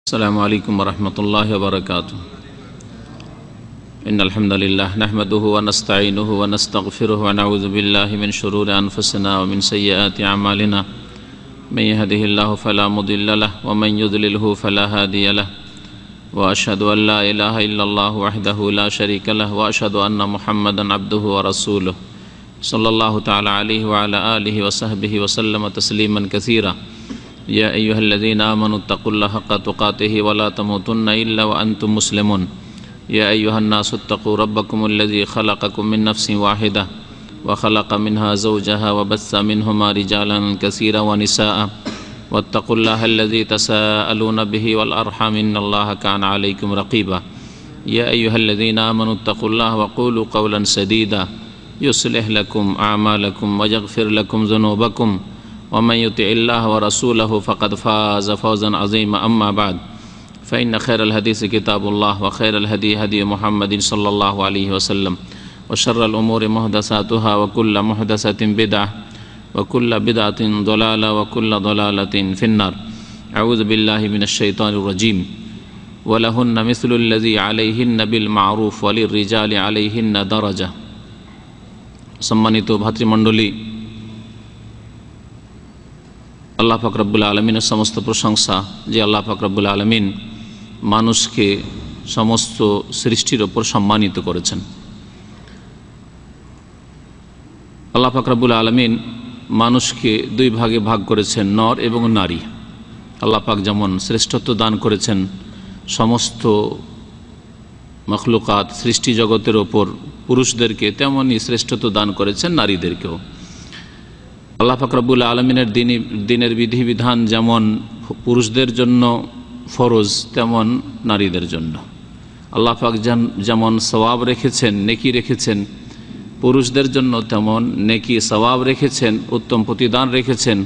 السلام عليكم ورحمة الله وبركاته. إن الحمد لله نحمده ونستعينه ونستغفره ونعوذ بالله من شرور أنفسنا ومن سيئات أعمالنا. من يهده الله فلا مضل له ومن يضلله فلا هادي له. وأشهد أن لا إله إلا الله وحده لا شريك له وأشهد أن محمدا عبده ورسوله صلى الله تعالى عليه وعلى آله وصحبه وسلم تسليما كثيرا. يا أيها الذين آمنوا اتقوا الله حق تقاته ولا تموتن إلا وأنتم مسلمون. يا أيها الناس اتقوا ربكم الذي خلقكم من نفس واحدة وخلق منها زوجها وبث منهما رجالا كثيرا ونساء واتقوا الله الذي تساءلون به والأرحام إن الله كان عليكم رقيبا. يا أيها الذين آمنوا اتقوا الله وقولوا قولا سديدا يصلح لكم أعمالكم ويغفر لكم ذنوبكم ومن يطع الله ورسوله فقد فاز فوزا عظيما. أما بعد فإن خير الحديث كتاب الله وخير الهدي هدي محمد صلى الله عليه وسلم وشر الأمور محدثاتها وكل محدثة بدعة وكل بدعة ضلالة وكل ضلالة في النار. أعوذ بالله من الشيطان الرجيم. ولهن مثل الذي عليهن بالمعروف وللرجال عليهن درجة. সম্মানিত ভাতৃমণ্ডলী, আল্লাহ পাক রব্বুল আলমিনের সমস্ত প্রশংসা যে আল্লাহ পাক রব্বুল আলমিন মানুষকে সমস্ত সৃষ্টির ওপর সম্মানিত করেছেন। আল্লাহ পাক রব্বুল আলমিন মানুষকে দুই ভাগে ভাগ করেছেন, নর এবং নারী। আল্লাহ পাক যেমন শ্রেষ্ঠত্ব দান করেছেন সমস্ত মখলুকাত সৃষ্টি জগতের ওপর পুরুষদেরকে, তেমনই শ্রেষ্ঠত্ব দান করেছেন নারীদেরকেও। আল্লাহ পাক রব্বুল আলমিনের দিনের বিধিবিধান যেমন পুরুষদের জন্য ফরজ তেমন নারীদের জন্য। আল্লাহ পাক যেমন সওয়াব রেখেছেন, নেকি রেখেছেন পুরুষদের জন্য, তেমন নেকি সওয়াব রেখেছেন, উত্তম প্রতিদান রেখেছেন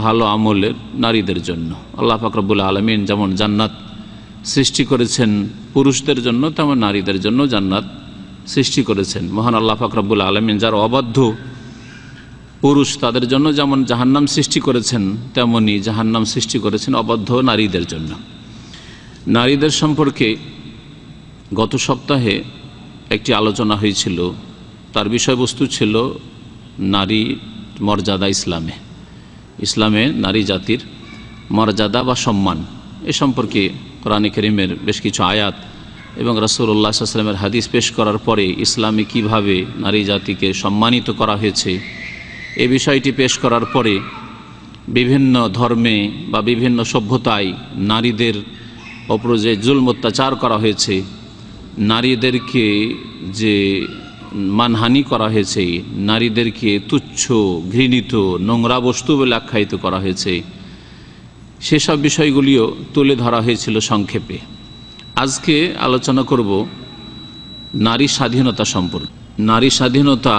ভালো আমলের নারীদের জন্য। আল্লাহ পাক রব্বুল আলমিন যেমন জান্নাত সৃষ্টি করেছেন পুরুষদের জন্য, তেমন নারীদের জন্য জান্নাত সৃষ্টি করেছেন। মহান আল্লাহ পাক রব্বুল আলমিন যারা অবাধ্য পুরুষ তাদের জন্য যেমন জাহান্নাম সৃষ্টি করেছেন, তেমনি জাহান্নাম সৃষ্টি করেছেন অবাধ্য নারীদের জন্য। নারীদের সম্পর্কে গত সপ্তাহে একটি আলোচনা হয়েছিল, তার বিষয়বস্তু ছিল নারী মর্যাদা ইসলামে নারী জাতির মর্যাদা বা সম্মান। এ সম্পর্কে কোরআনে কারীমের বেশ কিছু আয়াত এবং রাসূলুল্লাহ সাল্লাল্লাহু আলাইহি ওয়াসাল্লামের হাদিস পেশ করার পরে ইসলামে কিভাবে নারী জাতিকে সম্মানিত করা হয়েছে এই বিষয়টি পেশ করার পরে বিভিন্ন ধর্মে বা বিভিন্ন সভ্যতায় নারীদের ওপর যে জুলম অত্যাচার করা হয়েছে, নারীদেরকে যে মানহানি করা হয়েছে, নারীদেরকে তুচ্ছ, ঘৃণিত, নোংরা বস্তু বলে আখ্যায়িত করা হয়েছে, সেসব বিষয়গুলিও তুলে ধরা হয়েছিল সংক্ষেপে। আজকে আলোচনা করব নারী স্বাধীনতা সম্পর্কে। নারী স্বাধীনতা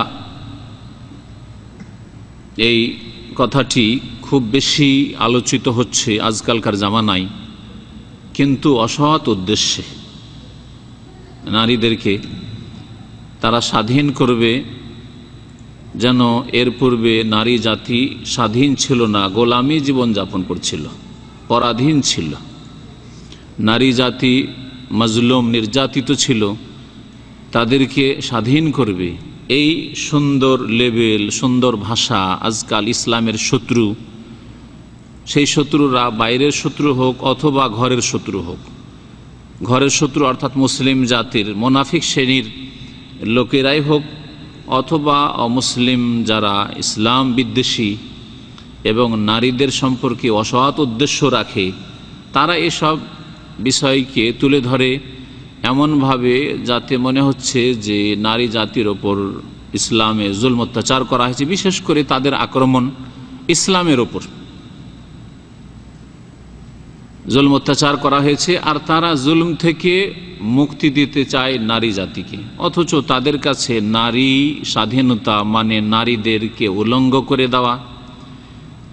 এই কথাটি খুব বেশি আলোচিত হচ্ছে আজকালকার জামানায়, কিন্তু অসৎ উদ্দেশ্যে। নারীদেরকে তারা স্বাধীন করবে, যেন এর পূর্বে নারী জাতি স্বাধীন ছিল না, গোলামি জীবনযাপন করছিল, পরাধীন ছিল। নারী জাতি মাজলুম, নির্যাতিত ছিল, তাদেরকে স্বাধীন করবে। এই সুন্দর লেবেল, সুন্দর ভাষা আজকাল ইসলামের শত্রু, সেই শত্রুরা বাইরের শত্রু হোক অথবা ঘরের শত্রু হোক, ঘরের শত্রু অর্থাৎ মুসলিম জাতির মুনাফিক শ্রেণীর লোকেরাই হোক, অথবা অমুসলিম যারা ইসলাম বিদ্বেষী এবং নারীদের সম্পর্কে অসৎ উদ্দেশ্য রাখে, তারা এসব বিষয়কে তুলে ধরে এমনভাবে যাতে মনে হচ্ছে যে নারী জাতির ওপর ইসলামে জুলম অত্যাচার করা হয়েছে, বিশেষ করে তাদের আক্রমণ ইসলামের ওপর জুলম অত্যাচার করা হয়েছে, আর তারা জুলম থেকে মুক্তি দিতে চায় নারী জাতিকে। অথচ তাদের কাছে নারী স্বাধীনতা মানে নারীদেরকে উলঙ্গ করে দেওয়া,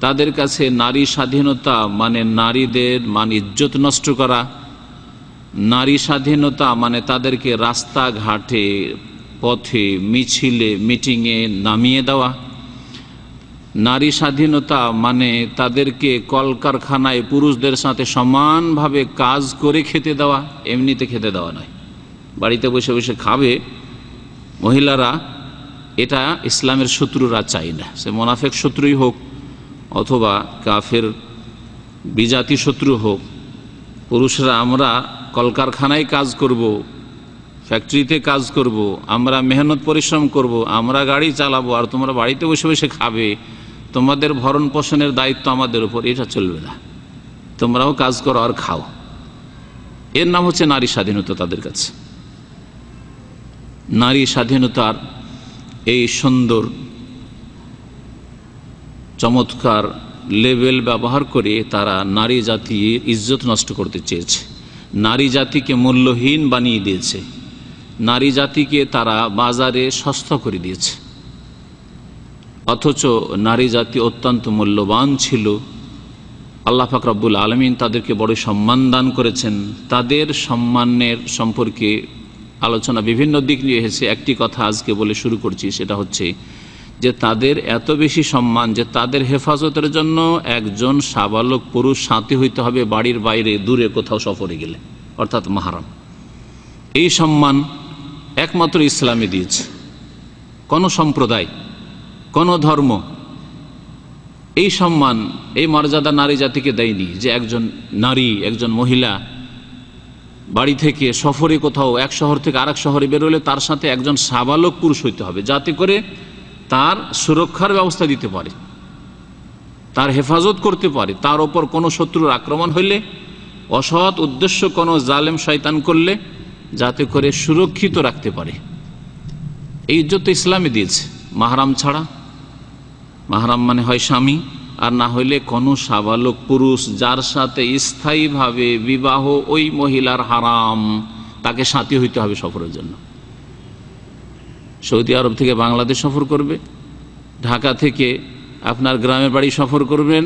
তাদের কাছে নারী স্বাধীনতা মানে নারীদের ইজ্জত নষ্ট করা, নারী স্বাধীনতা মানে তাদেরকে রাস্তাঘাটে, পথে, মিছিলে, মিটিংয়ে নামিয়ে দেওয়া, নারী স্বাধীনতা মানে তাদেরকে কলকারখানায় পুরুষদের সাথে সমানভাবে কাজ করে খেতে দেওয়া, এমনিতে খেতে দেওয়া নয়। বাড়িতে বসে বসে খাবে মহিলারা, এটা ইসলামের শত্রুরা চায় না। সে মোনাফেক শত্রুই হোক অথবা কাফের বিজাতি শত্রু হোক, পুরুষরা আমরা কলকারখানায় কাজ করব, ফ্যাক্টরিতে কাজ করব, আমরা মেহনত পরিশ্রম করব, আমরা গাড়ি চালাবো, আর তোমরা বাড়িতে বসে বসে খাবে, তোমাদের ভরণ পোষণের দায়িত্ব আমাদের উপর, এটা চলবে না। তোমরাও কাজ করো আর খাও। এর নাম হচ্ছে নারী স্বাধীনতা তাদের কাছে। নারী স্বাধীনতার এই সুন্দর চমৎকার লেবেল ব্যবহার করে তারা নারী জাতির ইজ্জত নষ্ট করতে চেয়েছে, নারী জাতিকে মূল্যহীন বানিয়ে দিয়েছে, নারী জাতিকে তারা বাজারে সস্তা করে দিয়েছে। অথচ নারী জাতি অত্যন্ত মূল্যবান ছিল। আল্লাহ পাক রব্বুল আলামিন তাদেরকে বড় সম্মান দান করেছেন। তাদের সম্মানের সম্পর্কে আলোচনা বিভিন্ন দিক নিয়ে এসেছে। একটি কথা আজকে বলে শুরু করছি, সেটা হচ্ছে যে তাদের এত বেশি সম্মান যে তাদের হেফাজতের জন্য একজন সাবালক পুরুষ সাথী হইতে হবে বাড়ির বাইরে দূরে কোথাও সফরে গেলে, অর্থাৎ মাহরাম। এই সম্মান একমাত্র ইসলামে দিয়েছে। কোনো সম্প্রদায়, কোনো ধর্ম এই সম্মান, এই মর্যাদা নারী জাতিকে দেয়নি যে একজন নারী, একজন মহিলা বাড়ি থেকে সফরে কোথাও এক শহর থেকে আরেক শহরে বেরোলে তার সাথে একজন সাবালক পুরুষ হইতে হবে, যাতে করে তার সুরক্ষার ব্যবস্থা দিতে পারে, তার হেফাজত করতে পারে, তার ওপর কোনো শত্রুর আক্রমণ হইলে, অসৎ উদ্দেশ্য কোনো জালেম শয়তান করলে যাতে করে সুরক্ষিত রাখতে পারে। এই ইজ্জত ইসলামে দিয়েছে। মাহরাম ছাড়া, মাহরাম মানে হয় স্বামী, আর না হইলে কোনো সাবালক পুরুষ যার সাথে স্থায়ীভাবে বিবাহ ওই মহিলার হারাম, তাকে সাথী হইতে হবে সফরের জন্য। সৌদি আরব থেকে বাংলাদেশ সফর করবে, ঢাকা থেকে আপনার গ্রামের বাড়ি সফর করবেন,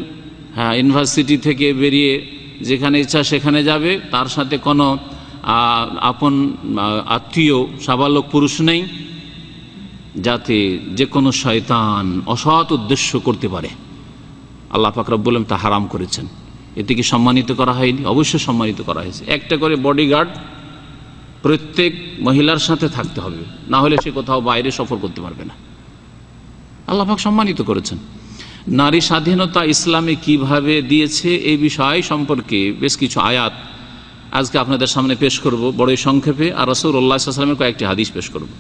হ্যাঁ, ইউনিভার্সিটি থেকে বেরিয়ে যেখানে ইচ্ছা সেখানে যাবে, তার সাথে কোনো আপন আত্মীয় সাবালক পুরুষ নেই, যাতে যে কোনো শয়তান অসৎ উদ্দেশ্য করতে পারে। আল্লাহ পাক রব্বুল আলামিন তা হারাম করেছেন। এতে কি সম্মানিত করা হয়নি? অবশ্যই সম্মানিত করা হয়েছে। একটা করে বডিগার্ড প্রত্যেক মহিলার সাথে থাকতে হবে, না হলে সে কোথাও বাইরে সফর করতে পারবে না। আল্লাহ পাক সম্মানিত করেছেন। নারী স্বাধীনতা ইসলামে কিভাবে দিয়েছে এই বিষয় সম্পর্কে বেশ কিছু আয়াত আজকে আপনাদের সামনে পেশ করব বড়ই সংক্ষেপে, আর রাসূলুল্লাহ সাল্লাল্লাহু আলাইহি ওয়াসাল্লামের কয়েকটি হাদিস পেশ করব।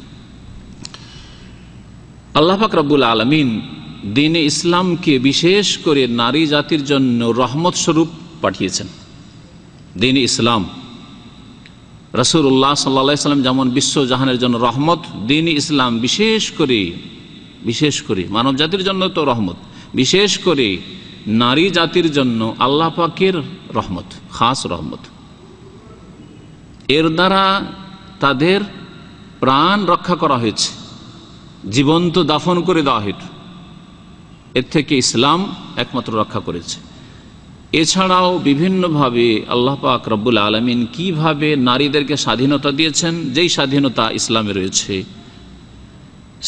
আল্লাহ পাক রব্বুল আলামিন দ্বীনে ইসলামকে বিশেষ করে নারী জাতির জন্য রহমত স্বরূপ পাঠিয়েছেন। দ্বীনে ইসলাম, রাসূলুল্লাহ সাল্লাল্লাহু আলাইহি ওয়াসাল্লাম যেমন বিশ্বজাহানের জন্য রহমত, দ্বীনে ইসলাম বিশেষ করে মানব জাতির জন্য তো রহমত, বিশেষ করে নারী জাতির জন্য আল্লাহ পাকের রহমত, খাস রহমত। এর দ্বারা তাদের প্রাণ রক্ষা করা হয়েছে, জীবন্ত দাফন করে দেওয়া হয়েছে। এর থেকে ইসলাম একমাত্র রক্ষা করেছে। এছাড়াও বিভিন্নভাবে আল্লাহ পাক রব্বুল আলামিন কিভাবে নারীদেরকে স্বাধীনতা দিয়েছেন, যেই স্বাধীনতা ইসলামে রয়েছে,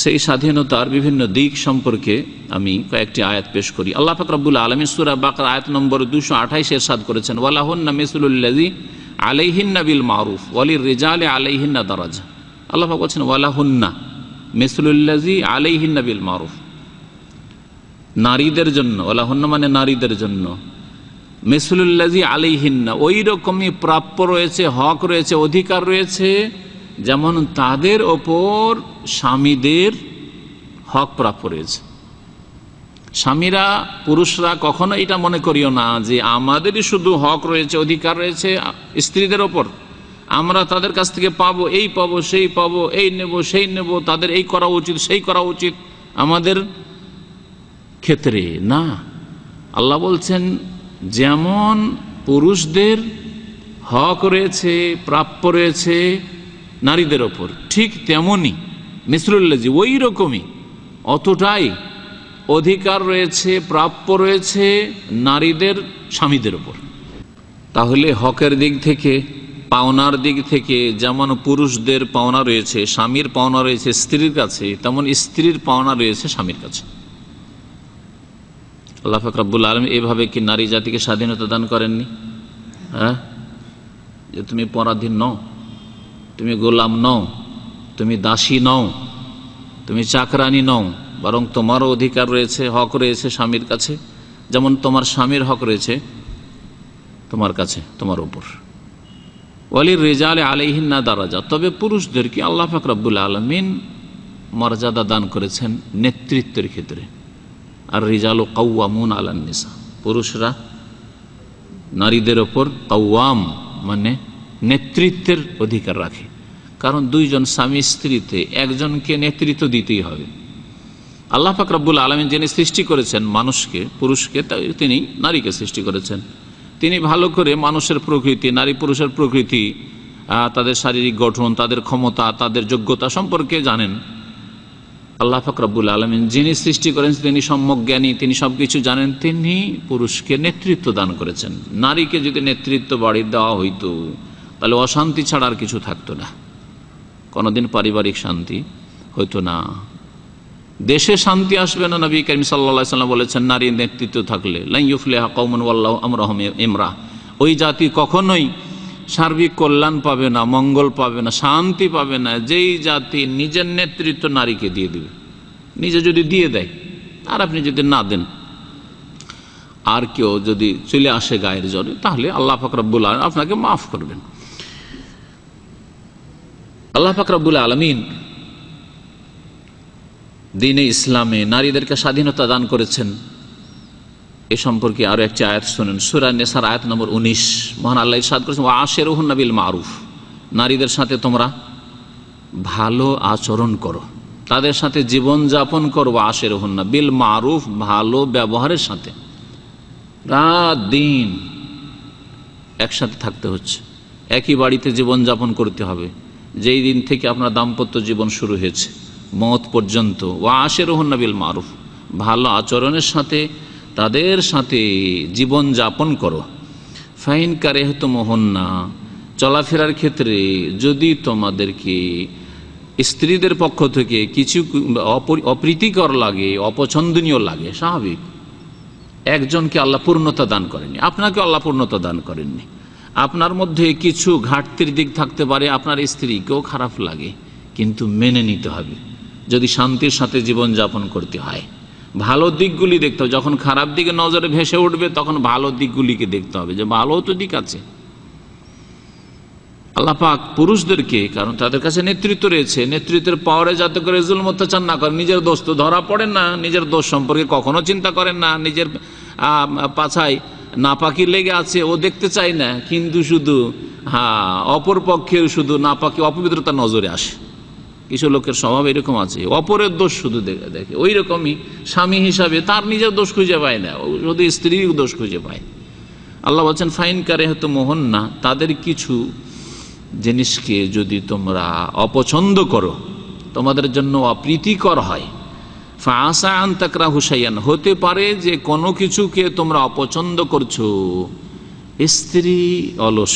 সেই স্বাধীনতার বিভিন্ন দিক সম্পর্কে আমি কয়েকটি আয়াত পেশ করি। আল্লাহ পাক রব্বুল আলামিন সূরা বাকারা আয়াত নম্বর 228 ইরশাদ করেছেন, ওয়ালাহুন্না মিসলুল্লাযী আলাইহিন্না বিল মারুফ ওয়ালির রিজালি আলাইহিন্না দারাজা। আল্লাহ পাক বলেছেন ওয়ালাহুন্না মিসলুল্লাযী আলাইহিন্না বিল মারুফ, নারীদের জন্য, ওয়ালাহুন্না মানে নারীদের জন্য, মিসলুল্লাযী আলাইহিন্না ওই রকমই প্রাপ্য রয়েছে, হক রয়েছে, অধিকার রয়েছে যেমন তাদের ওপর স্বামীদের হক প্রাপ্য রয়েছে। স্বামীরা, পুরুষরা কখনো এটা মনে করিও না যে আমাদেরই শুধু হক রয়েছে, অধিকার রয়েছে স্ত্রীদের ওপর, আমরা তাদের কাছ থেকে পাবো, এই পাবো, সেই পাবো, এই নেব, সেই নেব, তাদের এই করা উচিত, সেই করা উচিত আমাদের ক্ষেত্রে না। আল্লাহ বলছেন যেমন পুরুষদের হক রয়েছে, প্রাপ্য রয়েছে নারীদের ওপর, ঠিক তেমনই মিসলুল্লাযী ওই রকমই অতটাই অধিকার রয়েছে, প্রাপ্য রয়েছে নারীদের স্বামীদের ওপর। তাহলে হকের দিক থেকে, পাওনার দিক থেকে যেমন পুরুষদের পাওনা রয়েছে, স্বামীর পাওনা রয়েছে স্ত্রীর কাছে, তেমন স্ত্রীর পাওনা রয়েছে স্বামীর কাছে। আল্লাহ পাক রব্বুল আলামিন এভাবে কি নারী জাতিকে স্বাধীনতা দান করেননি? হ্যাঁ, যে তুমি পরাধীন নও, তুমি গোলাম নও, তুমি দাসী নও, তুমি চাকরানি নও, বরং তোমারও অধিকার রয়েছে, হক রয়েছে স্বামীর কাছে, যেমন তোমার স্বামীর হক রয়েছে তোমার কাছে, তোমার উপর। ওয়ালির রিজালে আলাইহিন্না দারাজা, তবে পুরুষদেরকে আল্লাহ পাক রব্বুল আলামিন মর্যাদা দান করেছেন নেতৃত্বের ক্ষেত্রে। আর রিজালু কাওয়ামুন আলান নিসা, পুরুষরা নারীদের ওপর কাওয়াম মানে নেতৃত্বের অধিকার রাখে। কারণ দুইজন স্বামী স্ত্রীতে একজনকে নেতৃত্ব দিতেই হবে। আল্লাহ পাক রব্বুল আলামিন যিনি সৃষ্টি করেছেন মানুষকে, পুরুষকে, তিনি নারীকে সৃষ্টি করেছেন। তিনি ভালো করে মানুষের প্রকৃতি, নারী পুরুষের প্রকৃতি, তাদের শারীরিক গঠন, তাদের ক্ষমতা, তাদের যোগ্যতা সম্পর্কে জানেন। আল্লাহ পাক রব্বুল আলামিন যিনি সৃষ্টি করেন তিনি সম্যক জ্ঞানী, তিনি সব কিছু জানেন। তিনি পুরুষকে নেতৃত্ব দান করেছেন। নারীকে যদি নেতৃত্ব বাড়িয়ে দেওয়া হইতো তাহলে অশান্তি ছাড়া আর কিছু থাকতো না, কোনোদিন পারিবারিক শান্তি হইতো না, দেশে শান্তি আসবে না। নবী করিম সাল্লাল্লাহু আলাইহি ওয়াসাল্লাম বলেছেন, নারীর নেতৃত্ব থাকলে লা ইউফলিহা কওমুন ওয়াল্লাহু আমরুহুম ইমরাহ, ওই জাতি কখনোই সার্বিক কল্যাণ পাবে না, মঙ্গল পাবে না, শান্তি পাবে না, যেই জাতি নিজের নেতৃত্ব নারীকে দিয়ে দেবে। নিজে যদি দিয়ে দেয় আর আপনি যদি না দেন, আর কেউ যদি চলে আসে গায়ের জোরে, তাহলে আল্লাহ পাক রব্বুল আলামিন আপনাকে মাফ করবেন। আল্লাহ পাক রব্বুল আলামিন দ্বীনে ইসলামে নারীদেরকে স্বাধীনতা দান করেছেন। এ সম্পর্কে আরো একটি আয়াত শুনেন, সূরা নিসার আয়াত নম্বর 19। মহান আল্লাহ ইরশাদ করেছেন, ওয়া আশিরুহুন্না বিল মারুফ, নারীদের সাথে তোমরা ভালো আচরণ করো, তাদের সাথে জীবন যাপন করো। ওয়া আশিরুহুন্না বিল মারুফ, ভালো ব্যবহারের সাথে। রাত দিন একসাথে থাকতে হচ্ছে, একই বাড়িতে জীবন যাপন করতে হবে, যেই দিন থেকে আপনার দাম্পত্য জীবন শুরু হয়েছে মওত পর্যন্ত। ওয়া আশিরুহুন্না বিল মারুফ, ভালো আচরণের সাথে তাদের সাথে জীবন যাপন করো। ফাইন কারিহতুমুহুন্না, চলাফেরার ক্ষেত্রে যদি তোমাদেরকে স্ত্রীদের পক্ষ থেকে কিছু অপ্রীতিকর লাগে, অপছন্দনীয় লাগে, স্বাভাবিক। একজনকে আল্লাহ পূর্ণতা দান করেননি, আপনাকে আল্লাহ পূর্ণতা দান করেননি, আপনার মধ্যে কিছু ঘাটতির দিক থাকতে পারে, আপনার স্ত্রীকেও খারাপ লাগে, কিন্তু মেনে নিতে হবে যদি শান্তির সাথে জীবন যাপন করতে হয়। ভালো দিকগুলি দেখতে হবে, যখন খারাপ দিকে নজরে ভেসে উঠবে তখন ভালো দিকগুলিকে দেখতে হবে, যে ভালো তো দিক আছে। আল্লাহ পাক পুরুষদেরকে, কারণ তাদের কাছে নেতৃত্ব রয়েছে, নেতৃত্বের পাওয়ারে যাতে করে জুলম অত্যাচার না করে, নিজের দোষ তো ধরা পড়েন না, নিজের দোষ সম্পর্কে কখনো চিন্তা করেন না, নিজের পাছায় নাপাকি লেগে আছে ও দেখতে চায় না, কিন্তু শুধু অপর পক্ষের শুধু নাপাকি অপবিত্রতা নজরে আসে। কিছু লোকের স্বভাব এরকম আছে, অপরের দোষ শুধু দেখে। ওই রকমই স্বামী হিসাবে তার নিজের দোষ খুঁজে পায় না, শুধু স্ত্রীর দোষ খুঁজে পায়। আল্লাহ বলছেন, ফাইন কারিহতুমুহুন্না, তাদের কিছু জিনিসকে যদি তোমরা অপছন্দ করো, তোমাদের জন্য অপ্রীতিকর হয়, ফাআসা আন তাকরাহু শাইআন, হতে পারে যে কোনো কিছুকে তোমরা অপছন্দ করছো। স্ত্রী অলস,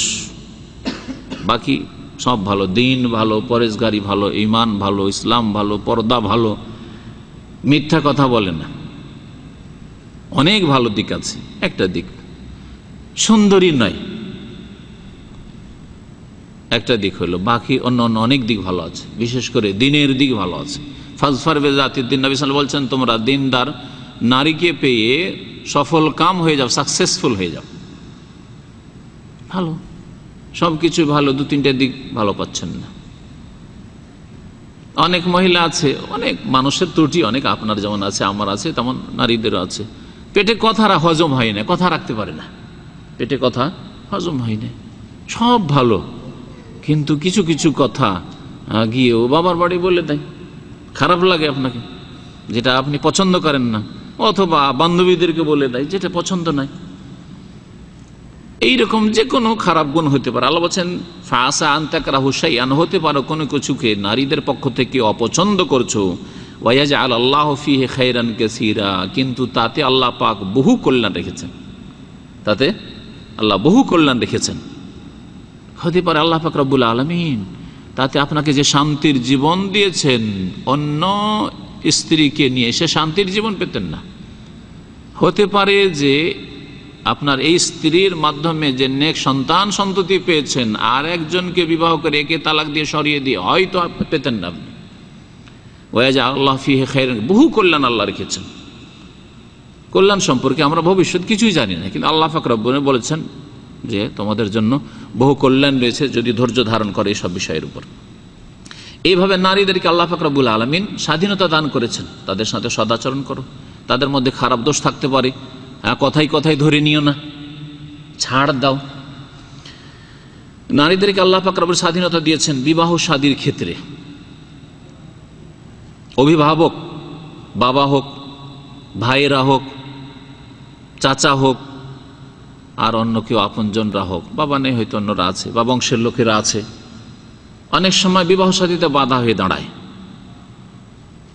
বাকি সব ভালো, দিন ভালো, পরেশগারি ভালো, ঈমান ভালো, ইসলাম ভালো, পর্দা ভালো, মিথ্যা কথা বলে না, অনেক ভালো দিক আছে। একটা দিক সুন্দরী নয়, একটা দিক হলো, বাকি অন্য অন্য অনেক দিক ভালো আছে, বিশেষ করে দিনের দিক ভালো আছে। ফাজফার বিজাতিদ দিন, নবী সাল্লাল্লাহু আলাইহি ওয়াসাল্লাম বলছেন, তোমরা দিনদার নারীকে পেয়ে সফল কাম হয়ে যাও, সাকসেসফুল হয়ে যাও। ভালো, সব কিছু ভালো, দু তিনটে দিক ভালো পাচ্ছেন না। অনেক মহিলা আছে, অনেক মানুষের ত্রুটি অনেক, আপনার যেমন আছে, আমার আছে, তেমন নারীদেরও আছে। পেটে কথা হজম হয় না, কথা রাখতে পারে না, পেটে কথা হজম হয় না, সব ভালো, কিন্তু কিছু কিছু কথা গিয়েও বাবার বাড়ি বলে দেয়, খারাপ লাগে আপনাকে, যেটা আপনি পছন্দ করেন না, অথবা বান্ধবীদেরকে বলে দেয় যেটা পছন্দ নয়। এইরকম যে কোনো খারাপ গুণ হতে পারে। আল্লাহ বলছেন, ফাআসা আন তাকরাহু শাইআন, হতে পারে কোনো কিছুকে নারীদের পক্ষ থেকে অপছন্দ করছো, ওয়া ইয়াজআল আল্লাহু ফীহি খায়রান কাসীরা, কিন্তু তাতে আল্লাহ পাক বহু কল্যাণ রেখেছেন, তাতে আল্লাহ বহু কল্যাণ রেখেছেন। হতে পারে আল্লাহ পাক রব্বুল আলামিন তাতে আপনাকে যে শান্তির জীবন দিয়েছেন, অন্য স্ত্রীকে নিয়ে সে শান্তির জীবন পেতেন না, হতে পারে যে আপনার এই স্ত্রীর মাধ্যমে যে নেক সন্তান সন্ততি পেয়েছেন, আর একজনকে বিবাহ করে একে তালাক দিয়ে সরিয়ে দিয়ে হয়তো পেতেন না আপনি। ওয়াজ আল্লাহ ফিহে খায়র, বহু কল্যাণ আল্লাহ রেখেছেন। কল্যাণ সম্পর্কে আমরা ভবিষ্যৎ কিছুই জানি না, কিন্তু আল্লাহ পাক রব্বুল আলামিন বলেছেন যে তোমাদের জন্য বহু কল্যাণ রয়েছে যদি ধৈর্য ধারণ করে এইসব বিষয়ের উপর। এইভাবে নারীদেরকে আল্লাহ পাক রব্বুল আলামিন স্বাধীনতা দান করেছেন। তাদের সাথে সদাচরণ করো, তাদের মধ্যে খারাপ দোষ থাকতে পারে, কথায় কথায় ধরে নিও না, ছাড় দাও। নারীদেরকে আল্লাহ পাক রব্বুল স্বাধীনতা দিয়েছেন বিবাহ শাদীর ক্ষেত্রে। অভিভাবক, বাবা হোক, ভাইয়েরা হোক, চাচা হোক, আর অন্য কেউ আপনজনরা হোক, বাবা নেই হয়তো অন্যরা আছে বা বংশের লোকেরা আছে, অনেক সময় বিবাহ শাদীতে বাধা হয়ে দাঁড়ায়।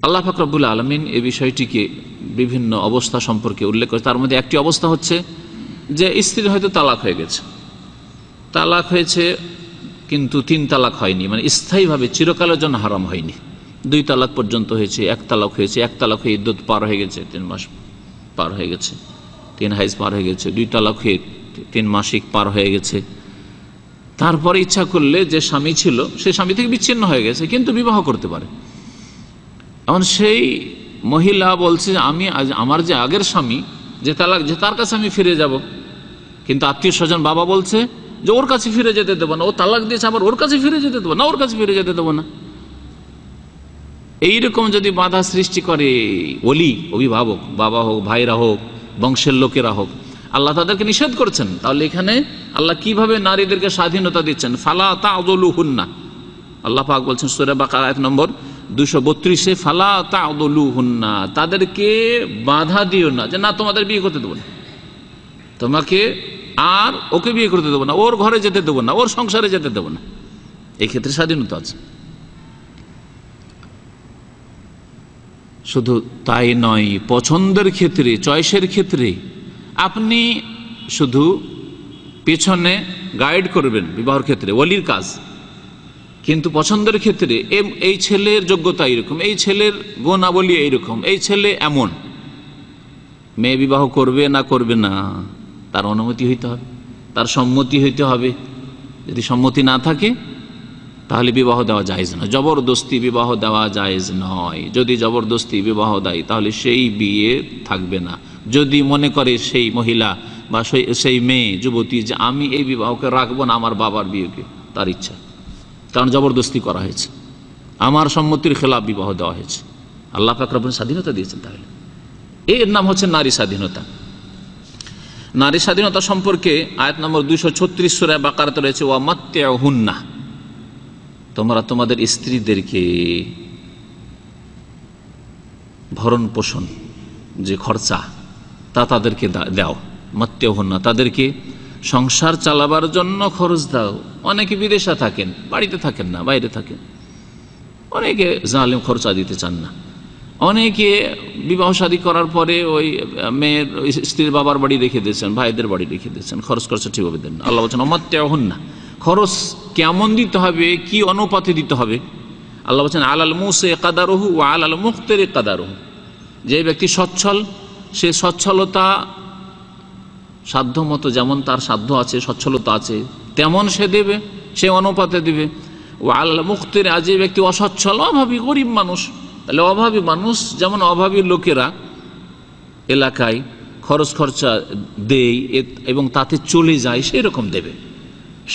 আল্লাহ পাক রব্বুল আলামিন এই বিষয়টিকে বিভিন্ন অবস্থা সম্পর্কে উল্লেখ করে। তার মধ্যে একটি অবস্থা হচ্ছে যে স্ত্রীর হয়তো তালাক হয়ে গেছে, তালাক হয়েছে কিন্তু 3 তালাক হয়নি, মানে স্থায়ীভাবে চিরকালের জন্য হারাম হয়নি। 2 তালাক পর্যন্ত হয়েছে, 1 তালাক হয়েছে, 1 তালাক হয়ে ইদ্যত পার হয়ে গেছে, 3 মাস পার হয়ে গেছে, 3 হাইজ পার হয়ে গেছে, 2 তালাক হয়ে 3 মাসিক পার হয়ে গেছে। তারপরে ইচ্ছা করলে যে স্বামী ছিল সে স্বামী থেকে বিচ্ছিন্ন হয়ে গেছে, কিন্তু বিবাহ করতে পারে। এখন সেই মহিলা বলছে আমি আমার যে আগের স্বামী যে তালাক, যে তার কাছে আমি ফিরে যাব, কিন্তু আত্মীয় স্বজন বাবা বলছে যে ওর কাছে ফিরে যেতে দেবো না, ও তালাক দিয়েছে আবার ওর কাছে ফিরে যেতে দেবো না, ওর কাছে ফিরে যেতে দেবো না। এইরকম যদি বাধা সৃষ্টি করে ওলি, অভিভাবক, বাবা হোক, ভাইরা হোক, বংশের লোকেরা হোক, আল্লাহ তাদেরকে নিষেধ করছেন। তাহলে এখানে আল্লাহ কিভাবে নারীদেরকে স্বাধীনতা দিচ্ছেন? ফালা তা'দুলুহুন্না, আল্লাহ পাক বলছেন সূরা বাকারা আয়াত নম্বর 232-এ, ফালা তা'দুলুহুন্না, তাদেরকে বাধা দিও না যে না তোমাদের বিয়ে করতে দেবো না, তোমাকে আর ওকে বিয়ে করতে দেবো না, ওর ঘরে যেতে দেবো না, ওর সংসারে যেতে দেবো না। এই ক্ষেত্রে স্বাধীনতা আছে। শুধু তাই নয়, পছন্দের ক্ষেত্রে, চয়েসের ক্ষেত্রে আপনি শুধু পেছনে গাইড করবেন বিবাহের ক্ষেত্রে, ওলির কাজ, কিন্তু পছন্দের ক্ষেত্রে এই ছেলের যোগ্যতা এইরকম, এই ছেলের গুণাবলী এইরকম, এই ছেলে এমন, মেয়ে বিবাহ করবে না করবে না তার অনুমতি হইতে হবে, তার সম্মতি হইতে হবে। যদি সম্মতি না থাকে তাহলে বিবাহ দেওয়া জায়েজ নয়, জবরদস্তি বিবাহ দেওয়া জায়েজ নয়। যদি জবরদস্তি বিবাহ দেয় তাহলে সেই বিয়ে থাকবে না। যদি মনে করে সেই মহিলা বা সেই মেয়ে যুবতী যে আমি এই বিবাহকে রাখবো না আমার বাবার বিয়েকে, তার ইচ্ছা, কারণ জবরদস্তি করা হয়েছে, আমার সম্মতির খেলাফ বিবাহ দেওয়া হয়েছে। আল্লাহ পাক রব্বুল স্বাধীনতা দিয়েছেন। তাহলে এর নাম হচ্ছে নারী স্বাধীনতা। নারী স্বাধীনতা সম্পর্কে আয়াত নম্বর 236 সূরা বাকারাতে রয়েছে, ওয়া মাত্তিউহুন্না, তোমরা তোমাদের স্ত্রীদেরকে ভরণ পোষণ যে খরচা তা তাদেরকে দাও। মাত্তিউহুন্না, তাদেরকে সংসার চালাবার জন্য খরচ দাও। অনেকে বিদেশে থাকেন, বাড়িতে থাকেন না, বাইরে থাকেন, অনেকে জালেম খরচা দিতে চান না, অনেকে বিবাহ শাদী করার পরে ওই মেয়ের স্ত্রীর বাবার বাড়ি রেখে দিয়েছেন, ভাইদের বাড়ি রেখে দিয়েছেন, খরচ খরচা ঠিকভাবে দেন না। আল্লাহ বলছেন অমাত্তিউহুন্না, খরচ কেমন দিতে হবে, কি অনুপাতে দিতে হবে? আল্লাহ বলছেন আলাল মুসি কাদারুহু ওয়া আলাল মুকতিরি কাদারুহু, যে ব্যক্তি সচ্ছল সে সচ্ছলতা সাধ্য মতো, যেমন তার সাধ্য আছে, সচ্ছলতা আছে, তেমন সে দেবে, সে অনুপাতে দিবে। ওয়া আলাল মুকতিরি, আর যে ব্যক্তি অসচ্ছল, অভাবী, গরিব মানুষ, তাহলে অভাবী মানুষ যেমন অভাবী লোকেরা এলাকায় খরচ খরচা দেয় এবং তাতে চলে যায়, সেই রকম দেবে।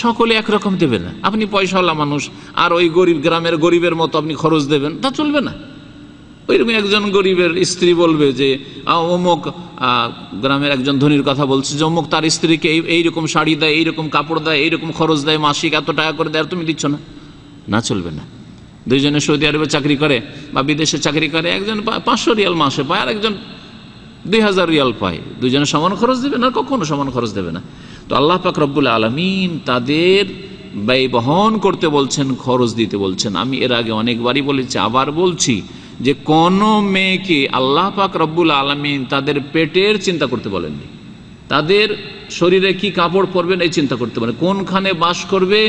সকলে একরকম দেবে না। আপনি পয়সাওয়ালা মানুষ আর ওই গরিব গ্রামের গরিবের মতো আপনি খরচ দেবেন, তা চলবে না। ওইরকম একজন গরিবের স্ত্রী বলবে যে অমুক গ্রামের একজন ধনীর কথা বলছে যে অমুক তার স্ত্রীকে এইরকম শাড়ি দেয়, এইরকম কাপড় দেয়, এইরকম খরচ দেয়, মাসিক এত টাকা করে দেয়, আর তুমি দিচ্ছ না, না চলবে না। দুইজনে সৌদি আরবে চাকরি করে বা বিদেশে চাকরি করে, একজন 500 রিয়াল মাসে পায় আর একজন 2000 রিয়াল পায়, দুইজনে সমান খরচ দেবে না, কখনো সমান খরচ দেবে না। তো আল্লাহ পাক রব্বুল আলামিন তাদের ব্যয় বহন করতে বলছেন, খরচ দিতে বলছেন। আমি এর আগে অনেকবারই বলেছি, আবার বলছি যে কোন মেয়েকে আল্লাহ পাক রব্বুল আলামিন তাদের পেটের চিন্তা করতে বলেননি, তাদের শরীরে কি কাপড় পরবেন এই চিন্তা করতে বলেন, কোনখানে বাস করবে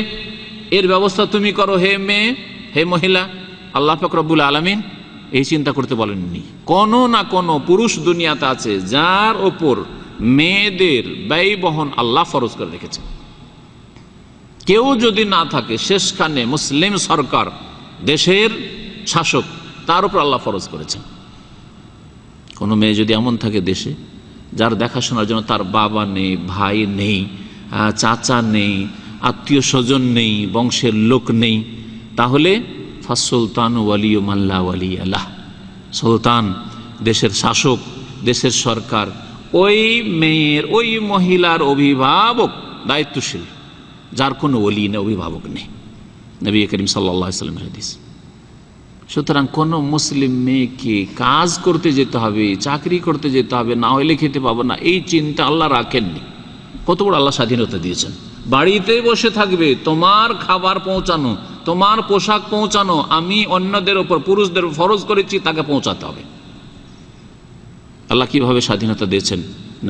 এর ব্যবস্থা তুমি করো হে মেয়ে, হে মহিলা। আল্লাহ পাক রব্বুল আলামিন এই চিন্তা করতে বলেননি। কোনো না কোনো পুরুষ দুনিয়াতে আছে যার ওপর মেয়েদের ব্যয় বহন আল্লাহ ফরজ করে রেখেছে। কেউ যদি না থাকে, শেষখানে মুসলিম সরকার, দেশের শাসক, তার উপর আল্লাহ ফরজ করেছেন। কোনো মেয়ে যদি এমন থাকে দেশে, যার দেখাশোনার জন্য তার বাবা নেই, ভাই নেই, চাচা নেই, আত্মীয় স্বজন নেই, বংশের লোক নেই, তাহলে ফাসুলতান ওয়ালিউ মাল্লা ওয়ালি আল্লাহ, সুলতান, দেশের শাসক, দেশের সরকার, ওই মেয়ের, ওই মহিলার অভিভাবক, দায়িত্বশীল, যার কোনো ওলি নেই, অভিভাবক নেই। নবী করিম সাল্লাল্লাহু আলাইহি ওয়াসাল্লামের হাদিস। সুতরাং কোনো মুসলিম মেয়েকে কাজ করতে যেতে হবে, চাকরি করতে যেতে হবে, না হলে খেতে পাবো না, এই চিন্তা আল্লাহ রাখেননি। কত বড় আল্লাহ স্বাধীনতা দিয়েছেন। বাড়িতে বসে থাকবে, তোমার খাবার পৌঁছানো, তোমার পোশাক পৌঁছানো আমি অন্যদের ওপর, পুরুষদের ফরজ করেছি, তাকে পৌঁছাতে হবে। আল্লাহ কিভাবে স্বাধীনতা দিয়েছেন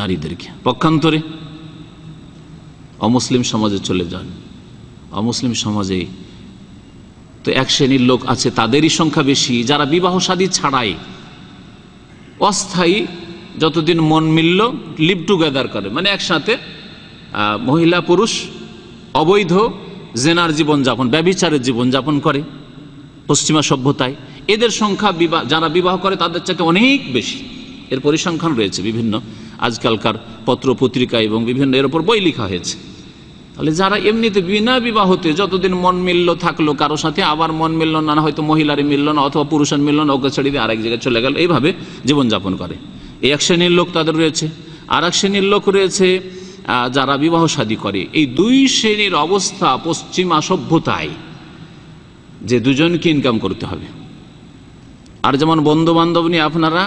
নারীদেরকে। পক্ষান্তরে অমুসলিম সমাজে চলে যান, অমুসলিম সমাজে তো এক শ্রেণীর লোক আছে, তাদেরই সংখ্যা বেশি, যারা বিবাহ শাদী ছাড়াই অস্থায়ী, যতদিন মন মিলল লিভ টুগেদার করে, মানে একসাথে মহিলা পুরুষ অবৈধ জেনার জীবনযাপন, ব্যভিচারের জীবনযাপন করে পশ্চিমা সভ্যতায়। এদের সংখ্যা যারা বিবাহ করে তাদের চাইতে অনেক বেশি। এর পরিসংখ্যান রয়েছে বিভিন্ন আজকালকার পত্র পত্রিকা এবং বিভিন্ন এর উপর বই লেখা হয়েছে। তাহলে যারা এমনিতে বিনা বিবাহতে যতদিন মন মিলল থাকলো কারো সাথে, আবার মন মিলল না, হয়তো মহিলারই মিলল না অথবা পুরুষের মিলল না, ওকে ছেড়ে দিয়ে আরেক জায়গায় চলে গেল, এইভাবে জীবনযাপন করে। এই এক শ্রেণীর লোক তাদের রয়েছে। আর এক শ্রেণীর লোক রয়েছে যারা বিবাহ শাদী করে। এই দুই শ্রেণীর অবস্থা পশ্চিমা সভ্যতায়, যে দুজনকে ইনকাম করতে হবে। আর যেমন বন্ধু বান্ধব নিয়ে আপনারা